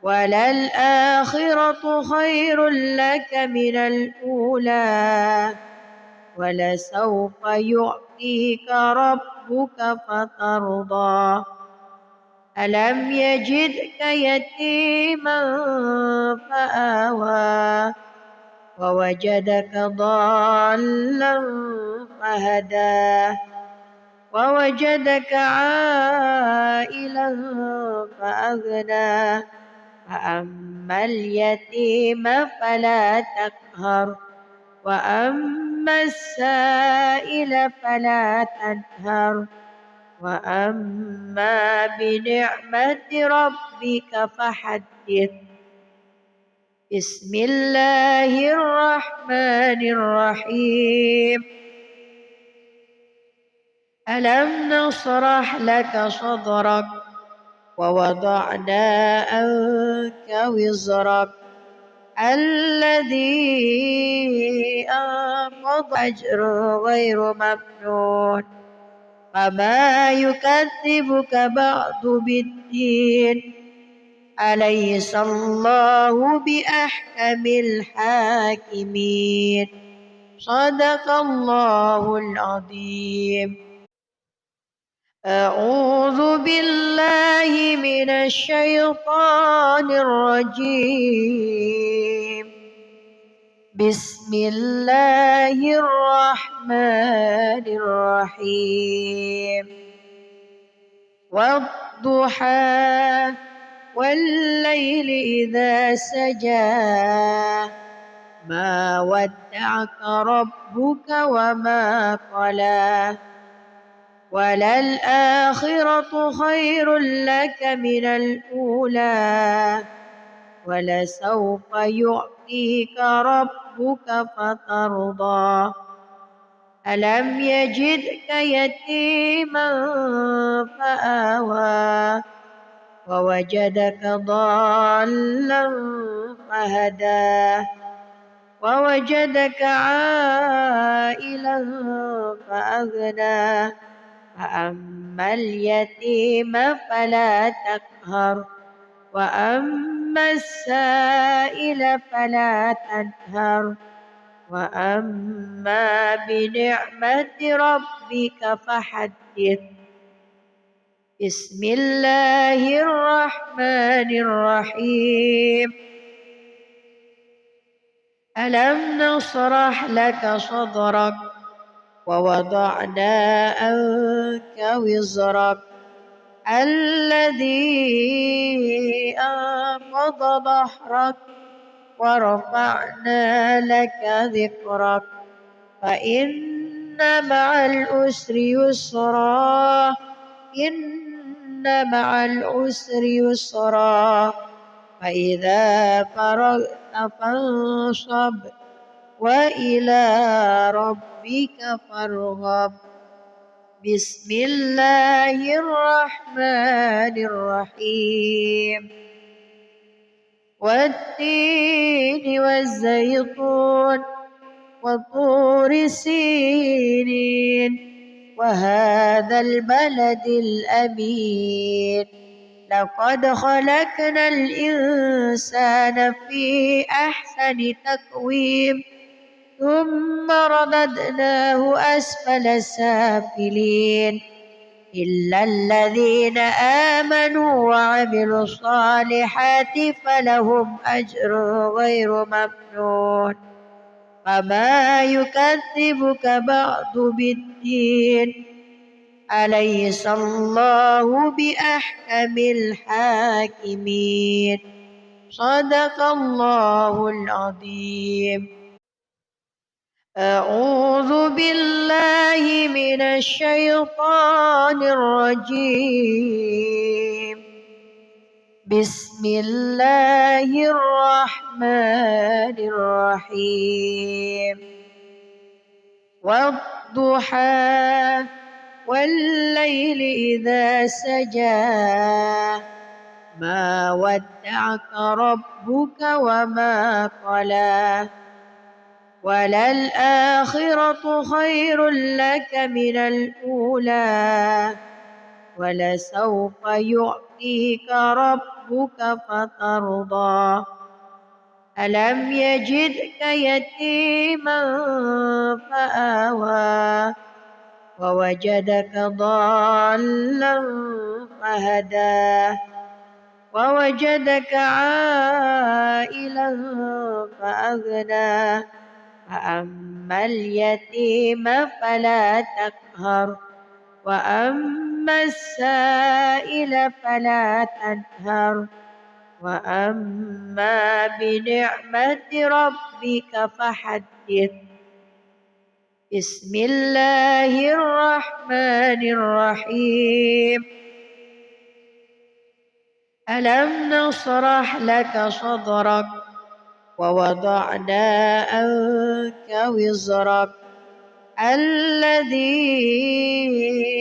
وللآخرة خير لك من الأولى ولسوف يعطيك ربك فترضى ألم يجدك يتيما فآوى ووجدك ضالا فهدى ووجدك عائلا فأغنى فأما اليتيم فلا تقهر وأما السائل فلا تنهر وأما بنعمة ربك فحدث. بسم الله الرحمن الرحيم. ألم نشرح لك صدرك ووضعنا عنك وزرك الذي أنقض أجر غير ممنون فما يكذبك بعد بالدين أليس الله بأحكم الحاكمين. صدق الله العظيم. أعوذ بالله من الشيطان الرجيم. بسم الله الرحمن الرحيم. والضحى والليل إذا سجى ما ودعك ربك وما قلى وللآخرة خير لك من الأولى ولسوف يعطيك ربك فترضى ألم يجدك يتيما فآوى ووجدك ضالا فهدى ووجدك عائلا فأغنى فأما اليتيم فلا تقهر وأما السائل فلا تنهر وأما بنعمة ربك فحدث. بسم الله الرحمن الرحيم. ألم نشرح لك صدرك ووضعنا عنك وزرك الذي أنقض ظهرك ورفعنا لك ذكرك فإن مع العسر يسرا إن مع العسر يسرا فإذا فرغت فانصب وإلى ربك فارغب. بسم الله الرحمن الرحيم. والتين والزيتون وطور سينين وهذا البلد الأمين لقد خلقنا الإنسان في أحسن تقويم ثم رددناه أسفل سافلين إلا الذين آمنوا وعملوا الصالحات فلهم أجر غير ممنون فما يكذبك بعد بالدين أليس الله بأحكم الحاكمين. صدق الله العظيم. أعوذ بالله من الشيطان الرجيم. بسم الله الرحمن الرحيم. والضحى والليل إذا سجى ما ودعك ربك وما قلى وللآخرة خير لك من الأولى ولسوف يعطيك ربك فترضى ألم يجدك يتيما فآوى ووجدك ضالا فهدى ووجدك عائلا فأغنى فأما اليتيم فلا تقهر وأما السائل فلا تنهر وأما بنعمة ربك فحدث. بسم الله الرحمن الرحيم. ألم نشرح لك صدرك ووضعنا عنك وزرك الذي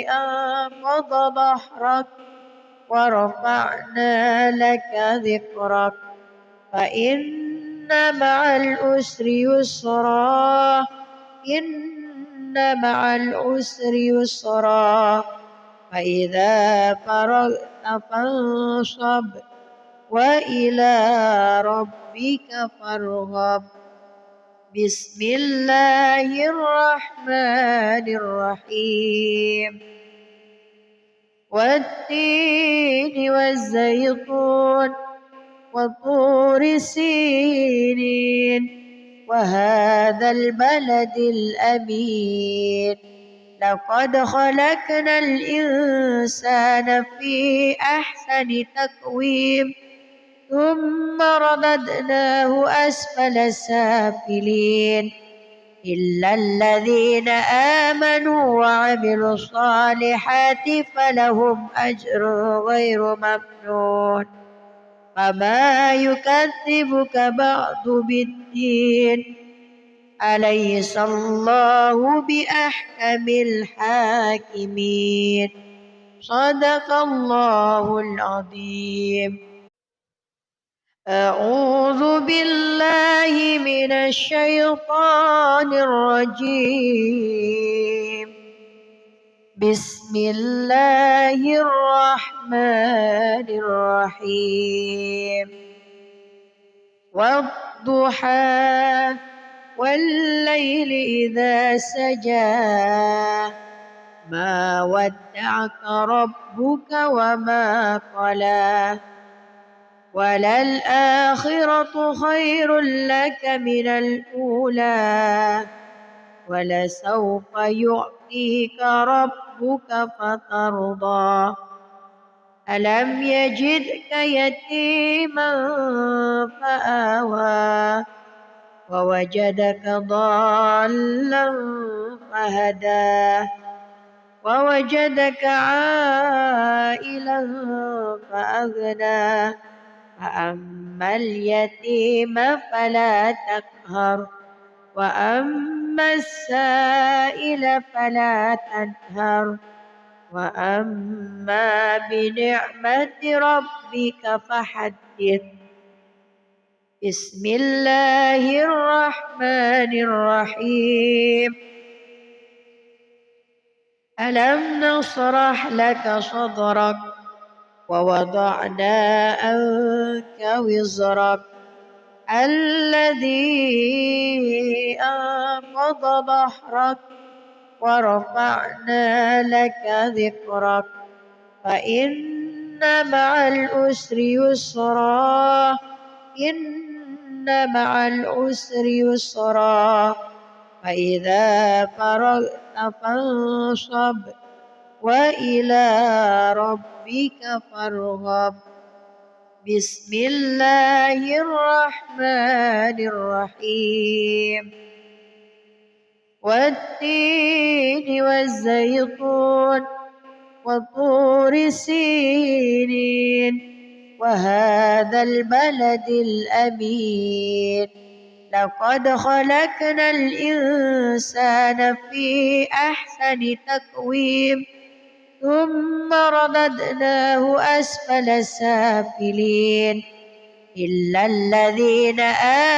أنقض ظهرك ورفعنا لك ذكرك فإن مع العسر يسرا إن مع العسر يسرا فإذا فرغت فانصب وإلى ربك فارغب. بسم الله الرحمن الرحيم. والتين والزيتون وطور سينين وهذا البلد الأمين لقد خلقنا الإنسان في أحسن تقويم ثم رددناه أسفل سافلين إلا الذين آمنوا وعملوا الصالحات فلهم أجر غير ممنون فما يكذبك بعد بالدين أليس الله بأحكم الحاكمين. صدق الله العظيم. أعوذ بالله من الشيطان الرجيم. بسم الله الرحمن الرحيم. والضحى والليل إذا سجى ما ودعك ربك وما قلى وللآخرة خير لك من الأولى ولسوف يعطيك ربك فترضى ألم يجدك يتيما فآوى ووجدك ضالا فهدى ووجدك عائلا فأغنى فأما اليتيم فلا تقهر وأما السائل فلا تنهر وأما بنعمة ربك فحدث. بسم الله الرحمن الرحيم. ألم نشرح لك صدرك ووضعنا عنك وزرك الذي أنقض ظهرك ورفعنا لك ذكرك فإن مع العسر يسرا إن مع العسر يسرا فإذا فرغت فانصب وإلى ربك فارغب. بسم الله الرحمن الرحيم. والتين والزيتون وطور سينين وهذا البلد الأمين لقد خلقنا الإنسان في أحسن تقويم ثم رددناه أسفل سافلين إلا الذين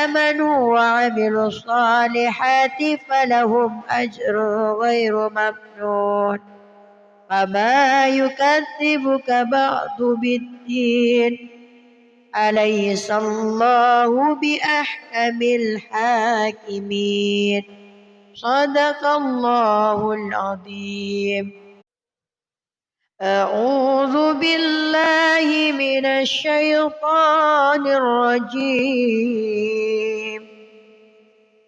آمنوا وعملوا الصالحات فلهم أجر غير ممنون فما يكذبك بعد بالدين أليس الله بأحكم الحاكمين صدق الله العظيم. أعوذ بالله من الشيطان الرجيم.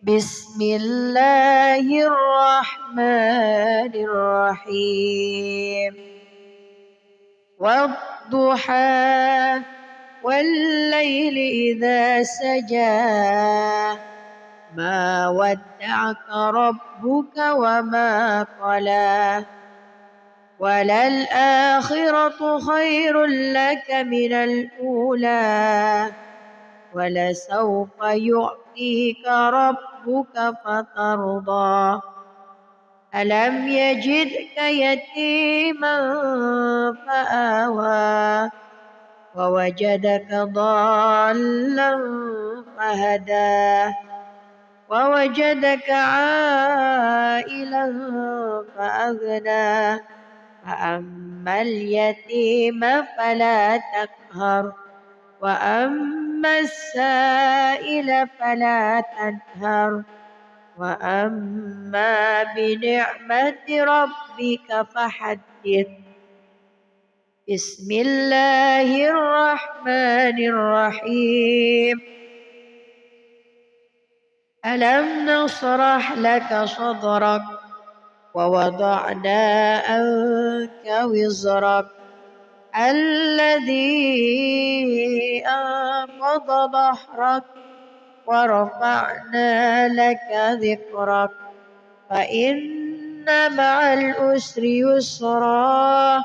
بسم الله الرحمن الرحيم. والضحى والليل إذا سجى ما ودعك ربك وما قلى وللآخرة خير لك من الأولى ولسوف يعطيك ربك فترضى ألم يجدك يتيما فآوى ووجدك ضالا فهدى ووجدك عائلا فأغنى فأما اليتيم فلا تقهر وأما السائل فلا تنهر وأما بنعمة ربك فحدث. بسم الله الرحمن الرحيم. ألم نشرح لك صدرك ووضعنا عنك وزرك الذي أنقض ظهرك ورفعنا لك ذكرك فإن مع العسر يسرا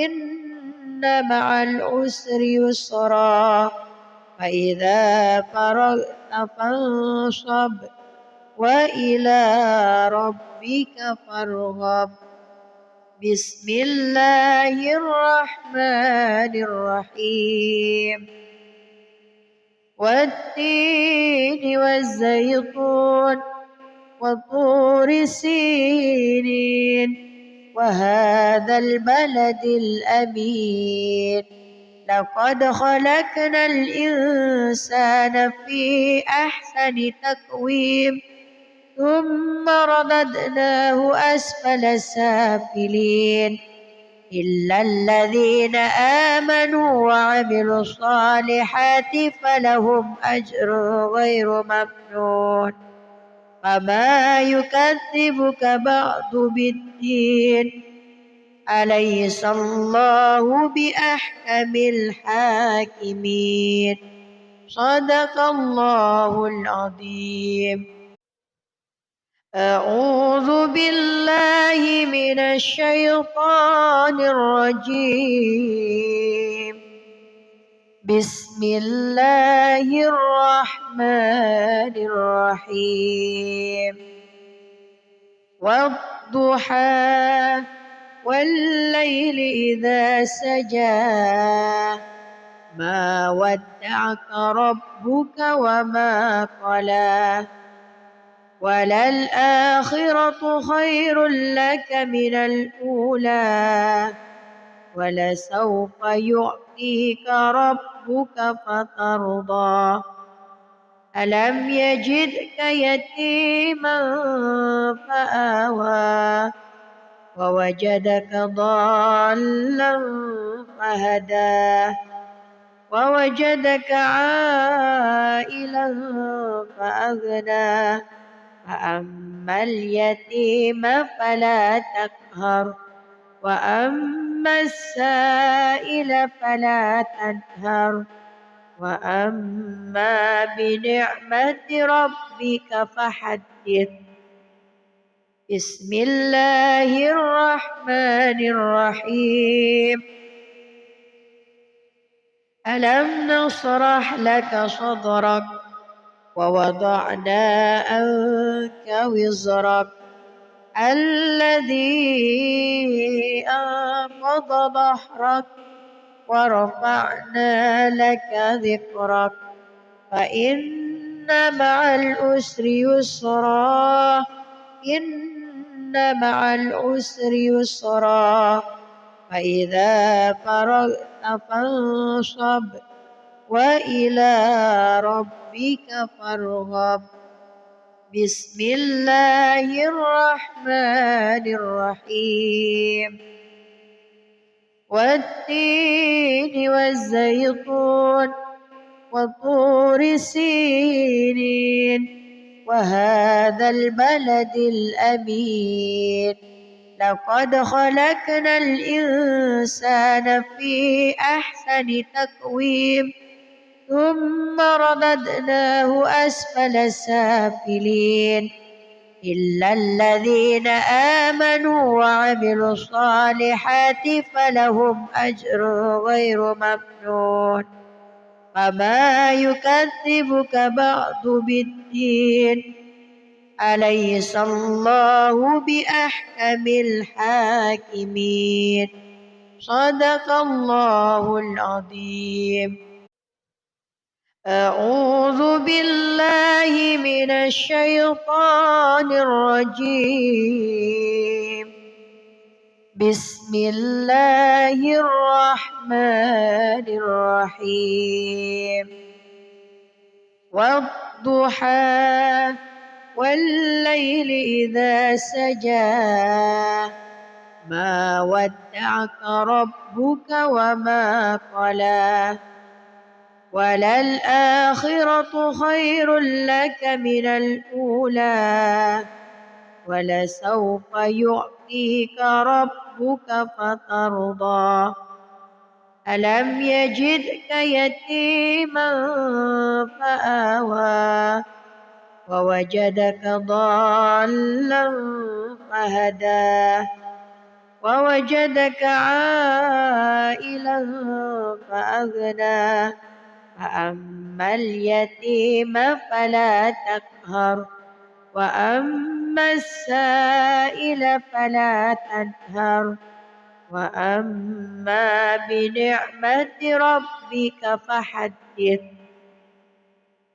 إن مع العسر يسرا فإذا فرغت فانصب وإلى ربك فارغب. بسم الله الرحمن الرحيم. والتين والزيتون وطور سينين وهذا البلد الأمين لقد خلقنا الإنسان في أحسن تقويم ثم رددناه أسفل سافلين إلا الذين آمنوا وعملوا الصالحات فلهم أجر غير ممنون فما يكذبك بعد بالدين أليس الله بأحكم الحاكمين صدق الله العظيم. أعوذ بالله من الشيطان الرجيم. بسم الله الرحمن الرحيم. والضحى والليل إذا سجى ما ودعك ربك وما قلى وللآخرة خير لك من الأولى ولسوف يعطيك ربك فترضى ألم يجدك يتيما فآوى ووجدك ضالا فهدى ووجدك عائلا فأغنى فأما اليتيم فلا تقهر وأما السائل فلا تنهر وأما بنعمة ربك فحدث. بسم الله الرحمن الرحيم. ألم نشرح لك صدرك ووضعنا عنك وزرك الذي أنقض ظهرك ورفعنا لك ذكرك فإن مع العسر يسرا إن مع العسر يسرا فإذا فرغت فانصب وإلى ربك فارغب. بسم الله الرحمن الرحيم. والتين والزيتون وطور سينين وهذا البلد الأمين لقد خلقنا الإنسان في أحسن تقويم ثم رددناه أسفل سافلين إلا الذين آمنوا وعملوا الصالحات فلهم أجر غير ممنون فما يكذبك بعد بالدين أليس الله بأحكم الحاكمين صدق الله العظيم. أعوذ بالله من الشيطان الرجيم. بسم الله الرحمن الرحيم. والضحى والليل إذا سجى ما ودعك ربك وما قلى وللآخرة خير لك من الأولى ولسوف يعطيك ربك فترضى ألم يجدك يتيما فآوى ووجدك ضالا فهدى ووجدك عائلا فأغنى فأما اليتيم فلا تقهر وأما السائل فلا تنهر وأما بنعمة ربك فحدث.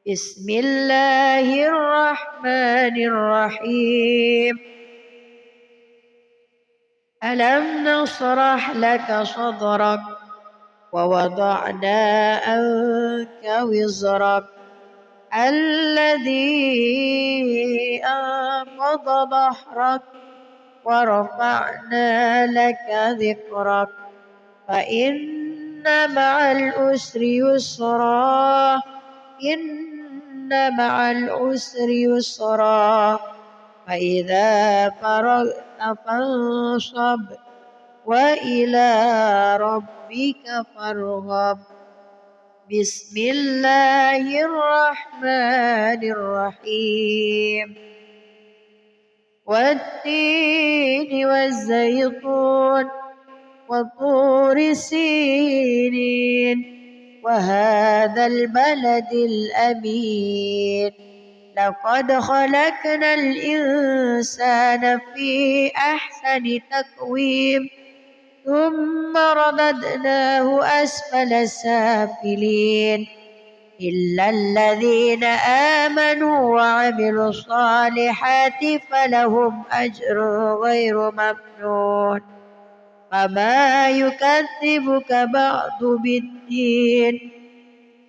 بسم الله الرحمن الرحيم ألم نشرح لك صدرك ووضعنا عنك وزرك الذي أنقض ظهرك ورفعنا لك ذكرك فإن مع العسر يسرا إن مع العسر يسرا فإذا فرغت فانصب وإلى ربك فارغب بسم الله الرحمن الرحيم والتين والزيتون وطور سينين وهذا البلد الأمين لقد خلقنا الإنسان في أحسن تقويم ثم رددناه أسفل سافلين إلا الذين آمنوا وعملوا الصالحات فلهم أجر غير ممنون فما يكذبك بعد بالدين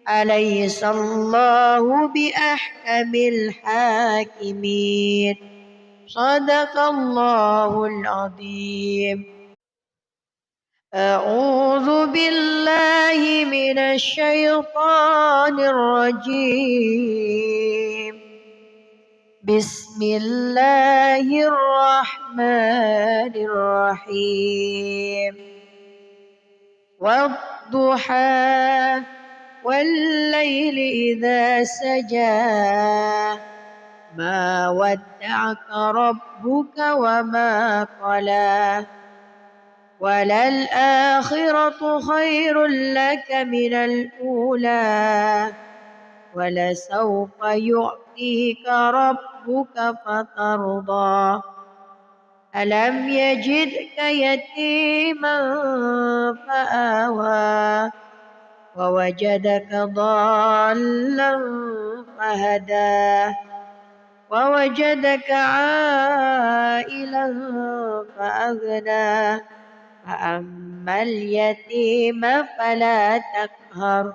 أليس الله بأحكم الحاكمين صدق الله العظيم. أعوذ بالله من الشيطان الرجيم بسم الله الرحمن الرحيم والضحى والليل إذا سجى ما ودعك ربك وما قلى وللآخرة خير لك من الأولى ولسوف يعطيك ربك فترضى ألم يجدك يتيما فآوى ووجدك ضالا فهدى ووجدك عائلا فأغنى فأما اليتيم فلا تقهر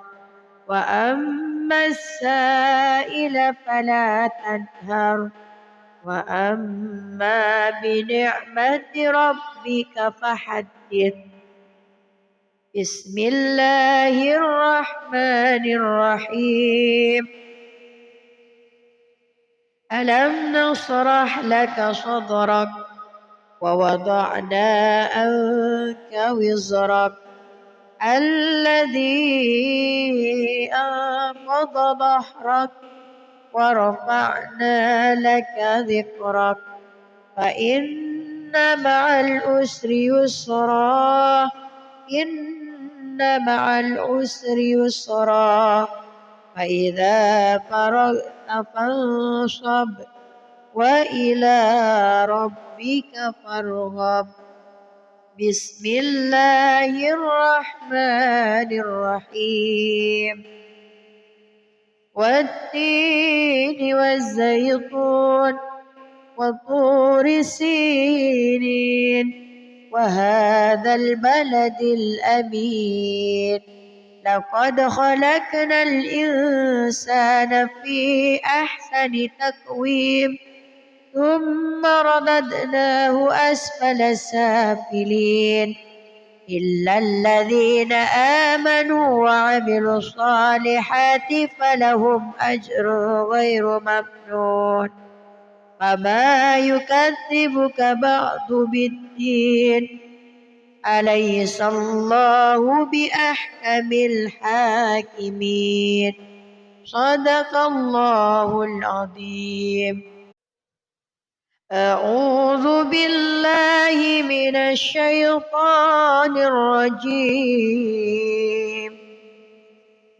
وأما السائل فلا تنهر وأما بنعمة ربك فحدث بسم الله الرحمن الرحيم ألم نشرح لك صدرك ووضعنا عنك وزرك الذي أنقض ظهرك ورفعنا لك ذكرك فإن مع العسر يسرا إن مع العسر يسرا فإذا فرغت فانصب وإلى ربك فارغب بسم الله الرحمن الرحيم والتين والزيتون وطور سينين وهذا البلد الأمين لقد خلقنا الإنسان في أحسن تقويم ثم رددناه أسفل سافلين إلا الذين آمنوا وعملوا الصالحات فلهم أجر غير ممنون فما يكذبك بعد بالدين أليس الله بأحكم الحاكمين صدق الله العظيم. أعوذ بالله من الشيطان الرجيم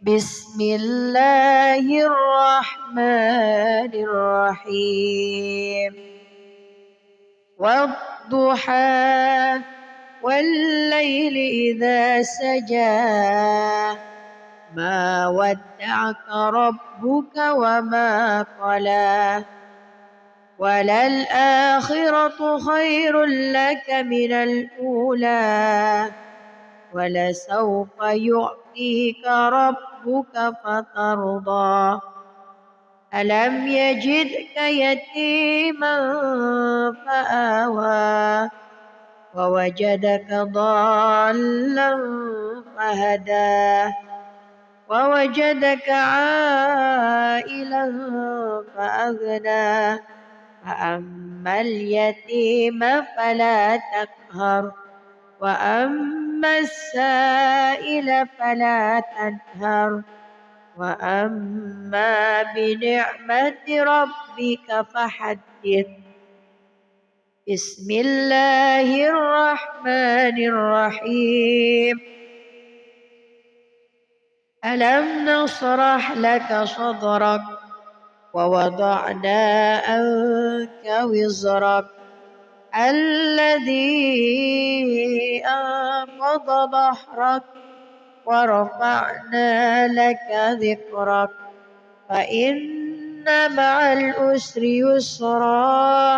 بسم الله الرحمن الرحيم والضحى والليل إذا سجى ما ودعك ربك وما قلى وللآخرة خير لك من الأولى ولسوف يعطيك ربك فترضى ألم يجدك يتيما فآوى ووجدك ضالا فهدى ووجدك عائلا فأغنى فأما اليتيم فلا تقهر وأما السائل فلا تنهر وأما بنعمة ربك فحدث بسم الله الرحمن الرحيم ألم نشرح لك صدرك ووضعنا عنك وزرك الذي أنقض ظهرك ورفعنا لك ذكرك فإن مع العسر يسرا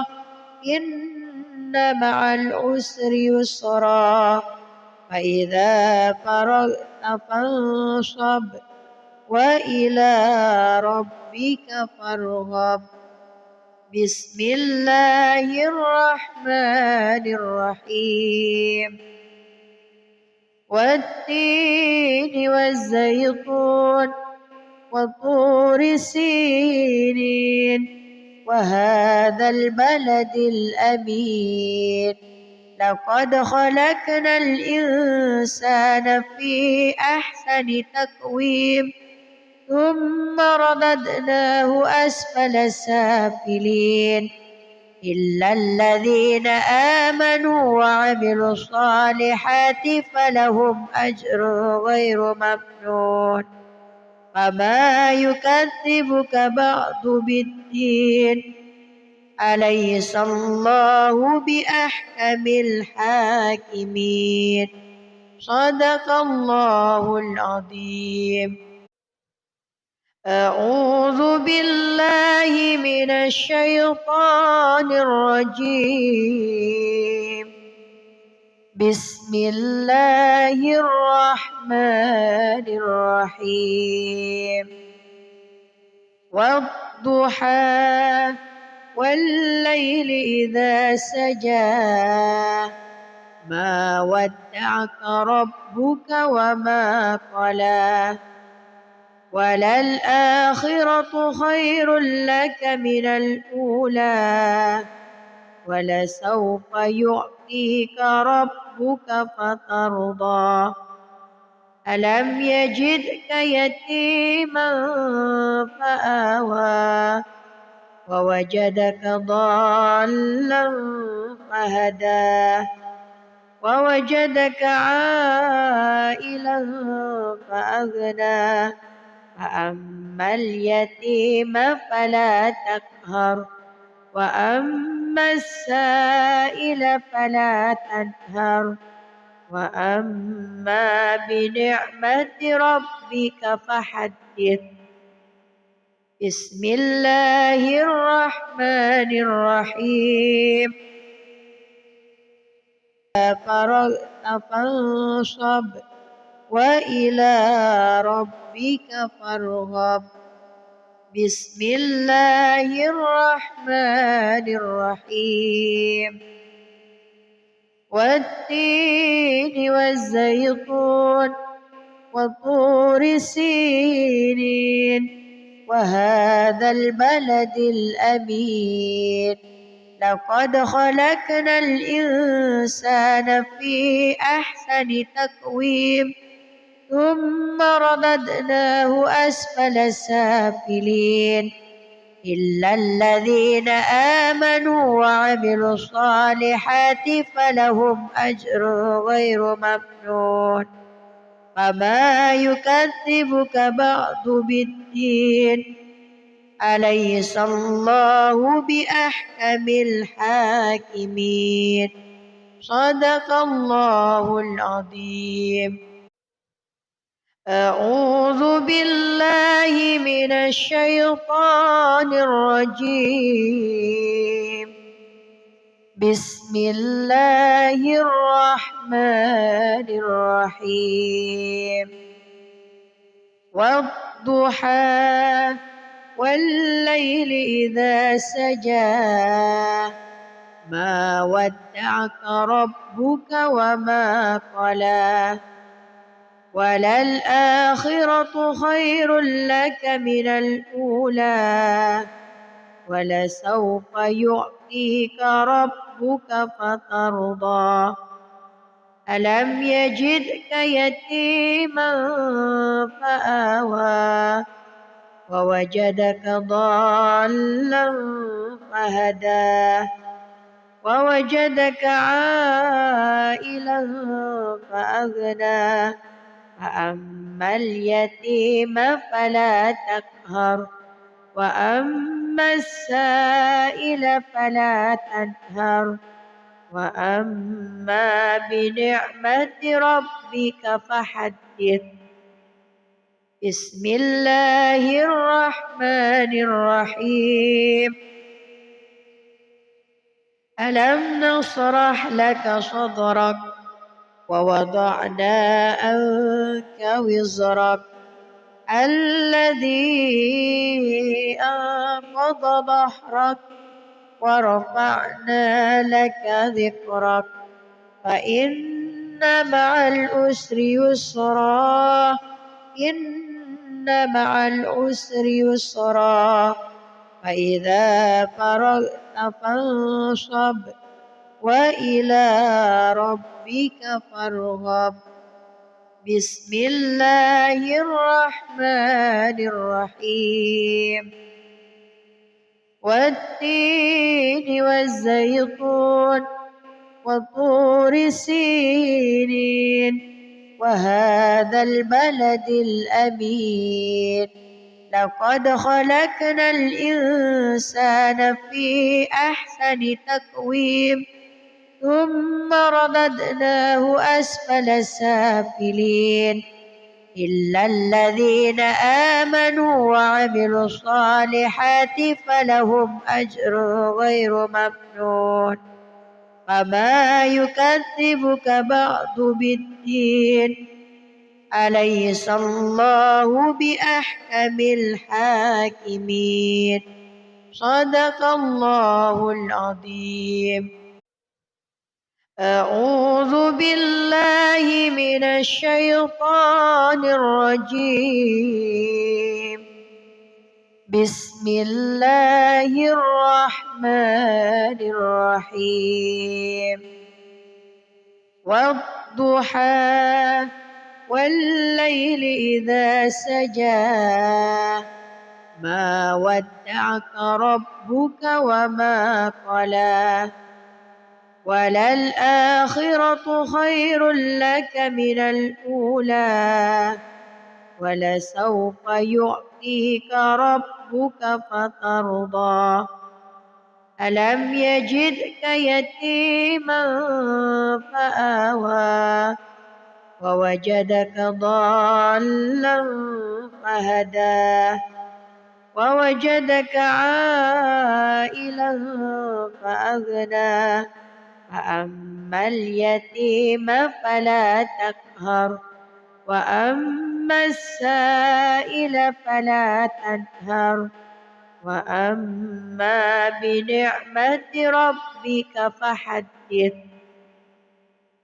إن مع العسر يسرا فإذا فرغت فانصب وإلى ربك فارغب بسم الله الرحمن الرحيم والتين والزيتون وطور سينين وهذا البلد الأمين لقد خلقنا الإنسان في أحسن تقويم ثم رددناه أسفل سافلين إلا الذين آمنوا وعملوا الصالحات فلهم أجر غير ممنون فما يكذبك بعد بالدين أليس الله بأحكم الحاكمين صدق الله العظيم أعوذ بالله من الشيطان الرجيم بسم الله الرحمن الرحيم والضحى والليل إذا سجى ما ودعك ربك وما قلى وللآخرة خير لك من الأولى ولسوف يعطيك ربك فترضى ألم يجدك يتيما فآوى ووجدك ضالا فهدى ووجدك عائلا فأغنى فأما اليتيم فلا تقهر وأما السائل فلا تنهر وأما بنعمة ربك فحدث بسم الله الرحمن الرحيم فرغت فانصب وإلى ربك فارغب بسم الله الرحمن الرحيم والتين والزيتون وطور سينين وهذا البلد الأمين لقد خلقنا الإنسان في أحسن تقويم ثم رددناه أسفل سافلين إلا الذين آمنوا وعملوا الصالحات فلهم أجر غير ممنون فما يكذبك بعد بالدين أليس الله بأحكم الحاكمين صدق الله العظيم أعوذ بالله من الشيطان الرجيم. بسم الله الرحمن الرحيم. والضحى والليل إذا سجى ما ودعك ربك وما قلى وللآخرة خير لك من الأولى ولسوف يعطيك ربك فترضى ألم يجدك يتيما فآوى ووجدك ضالا فهدى ووجدك عائلا فأغنى فأما اليتيم فلا تقهر وأما السائل فلا تنهر وأما بنعمة ربك فحدث. بسم الله الرحمن الرحيم. ألم نشرح لك صدرك ووضعنا عنك وزرك الذي أنقض ظهرك ورفعنا لك ذكرك فإن مع العسر يسرا إن مع العسر يسرا فإذا فرغت فانصب وإلى ربك فارغب. بسم الله الرحمن الرحيم. والتين والزيتون وطور سينين وهذا البلد الأمين لقد خلقنا الإنسان في أحسن تقويم ثم رددناه أسفل سافلين إلا الذين آمنوا وعملوا الصالحات فلهم أجر غير ممنون فما يكذبك بعد بالدين أليس الله بأحكم الحاكمين صدق الله العظيم. أعوذ بالله من الشيطان الرجيم. بسم الله الرحمن الرحيم. والضحى والليل إذا سجى ما ودعك ربك وما قلى وللآخرة خير لك من الأولى ولسوف يعطيك ربك فترضى ألم يجدك يتيما فآوى ووجدك ضالا فهدى ووجدك عائلا فأغنى فأما اليتيم فلا تقهر وأما السائل فلا تنهر وأما بنعمة ربك فحدث.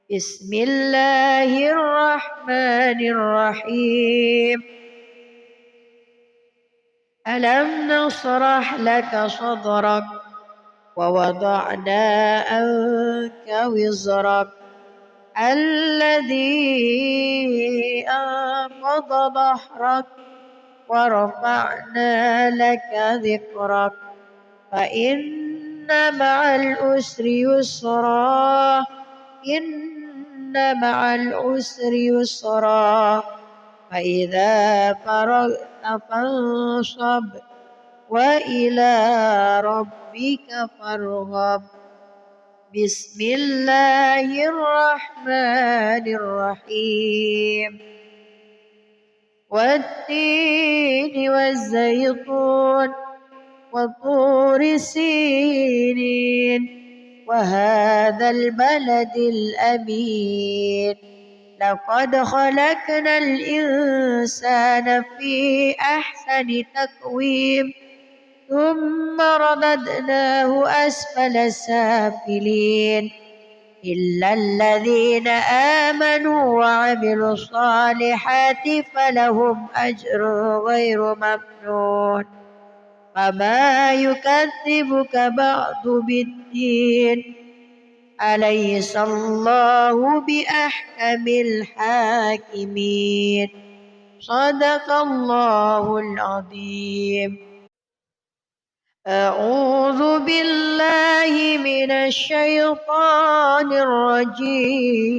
بسم الله الرحمن الرحيم. ألم نشرح لك صدرك ووضعنا عنك وزرك الذي أنقض ظهرك ورفعنا لك ذكرك فإن مع العسر يسرا إن مع العسر يسرا فإذا فرغت فانصب وإلى ربك فارغب. بسم الله الرحمن الرحيم. والتين والزيتون وطور سينين وهذا البلد الأمين لقد خلقنا الإنسان في أحسن تقويم ثم رددناه أسفل سافلين إلا الذين آمنوا وعملوا الصالحات فلهم أجر غير ممنون فما يكذبك بعد بالدين أليس الله بأحكم الحاكمين صدق الله العظيم. أعوذ بالله من الشيطان الرجيم.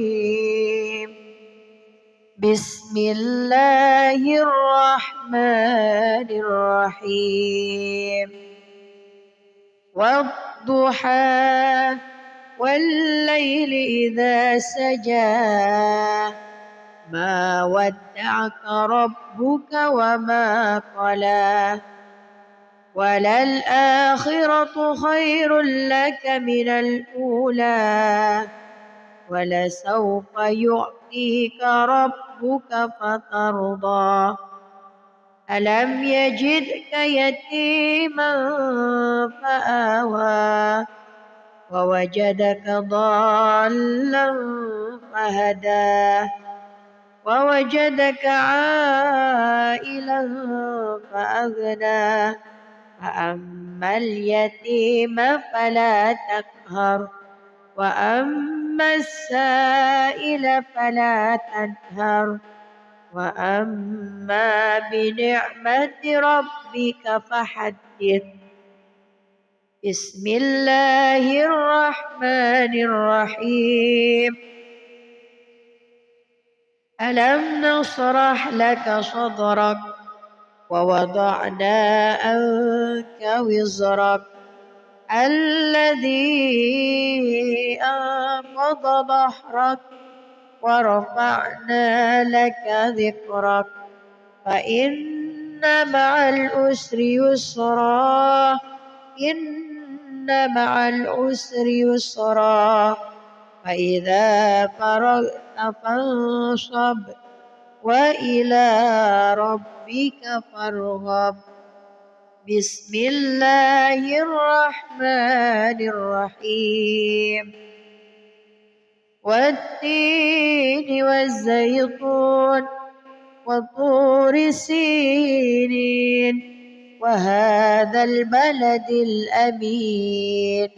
بسم الله الرحمن الرحيم. والضحى والليل إذا سجى ما ودعك ربك وما قلى وللآخرة خير لك من الأولى ولسوف يعطيك ربك فترضى ألم يجدك يتيما فآوى ووجدك ضالا فهدى ووجدك عائلا فأغنى فأما اليتيم فلا تقهر وأما السائل فلا تنهر وأما بنعمة ربك فحدث. بسم الله الرحمن الرحيم. ألم نشرح لك صدرك ووضعنا عنك وزرك الذي أنقض ظهرك ورفعنا لك ذكرك فإن مع العسر يسرا إن مع العسر يسرا فإذا فرغت فانصب وإلى ربك فارغب. بسم الله الرحمن الرحيم. والتين والزيتون وطور سينين وهذا البلد الأمين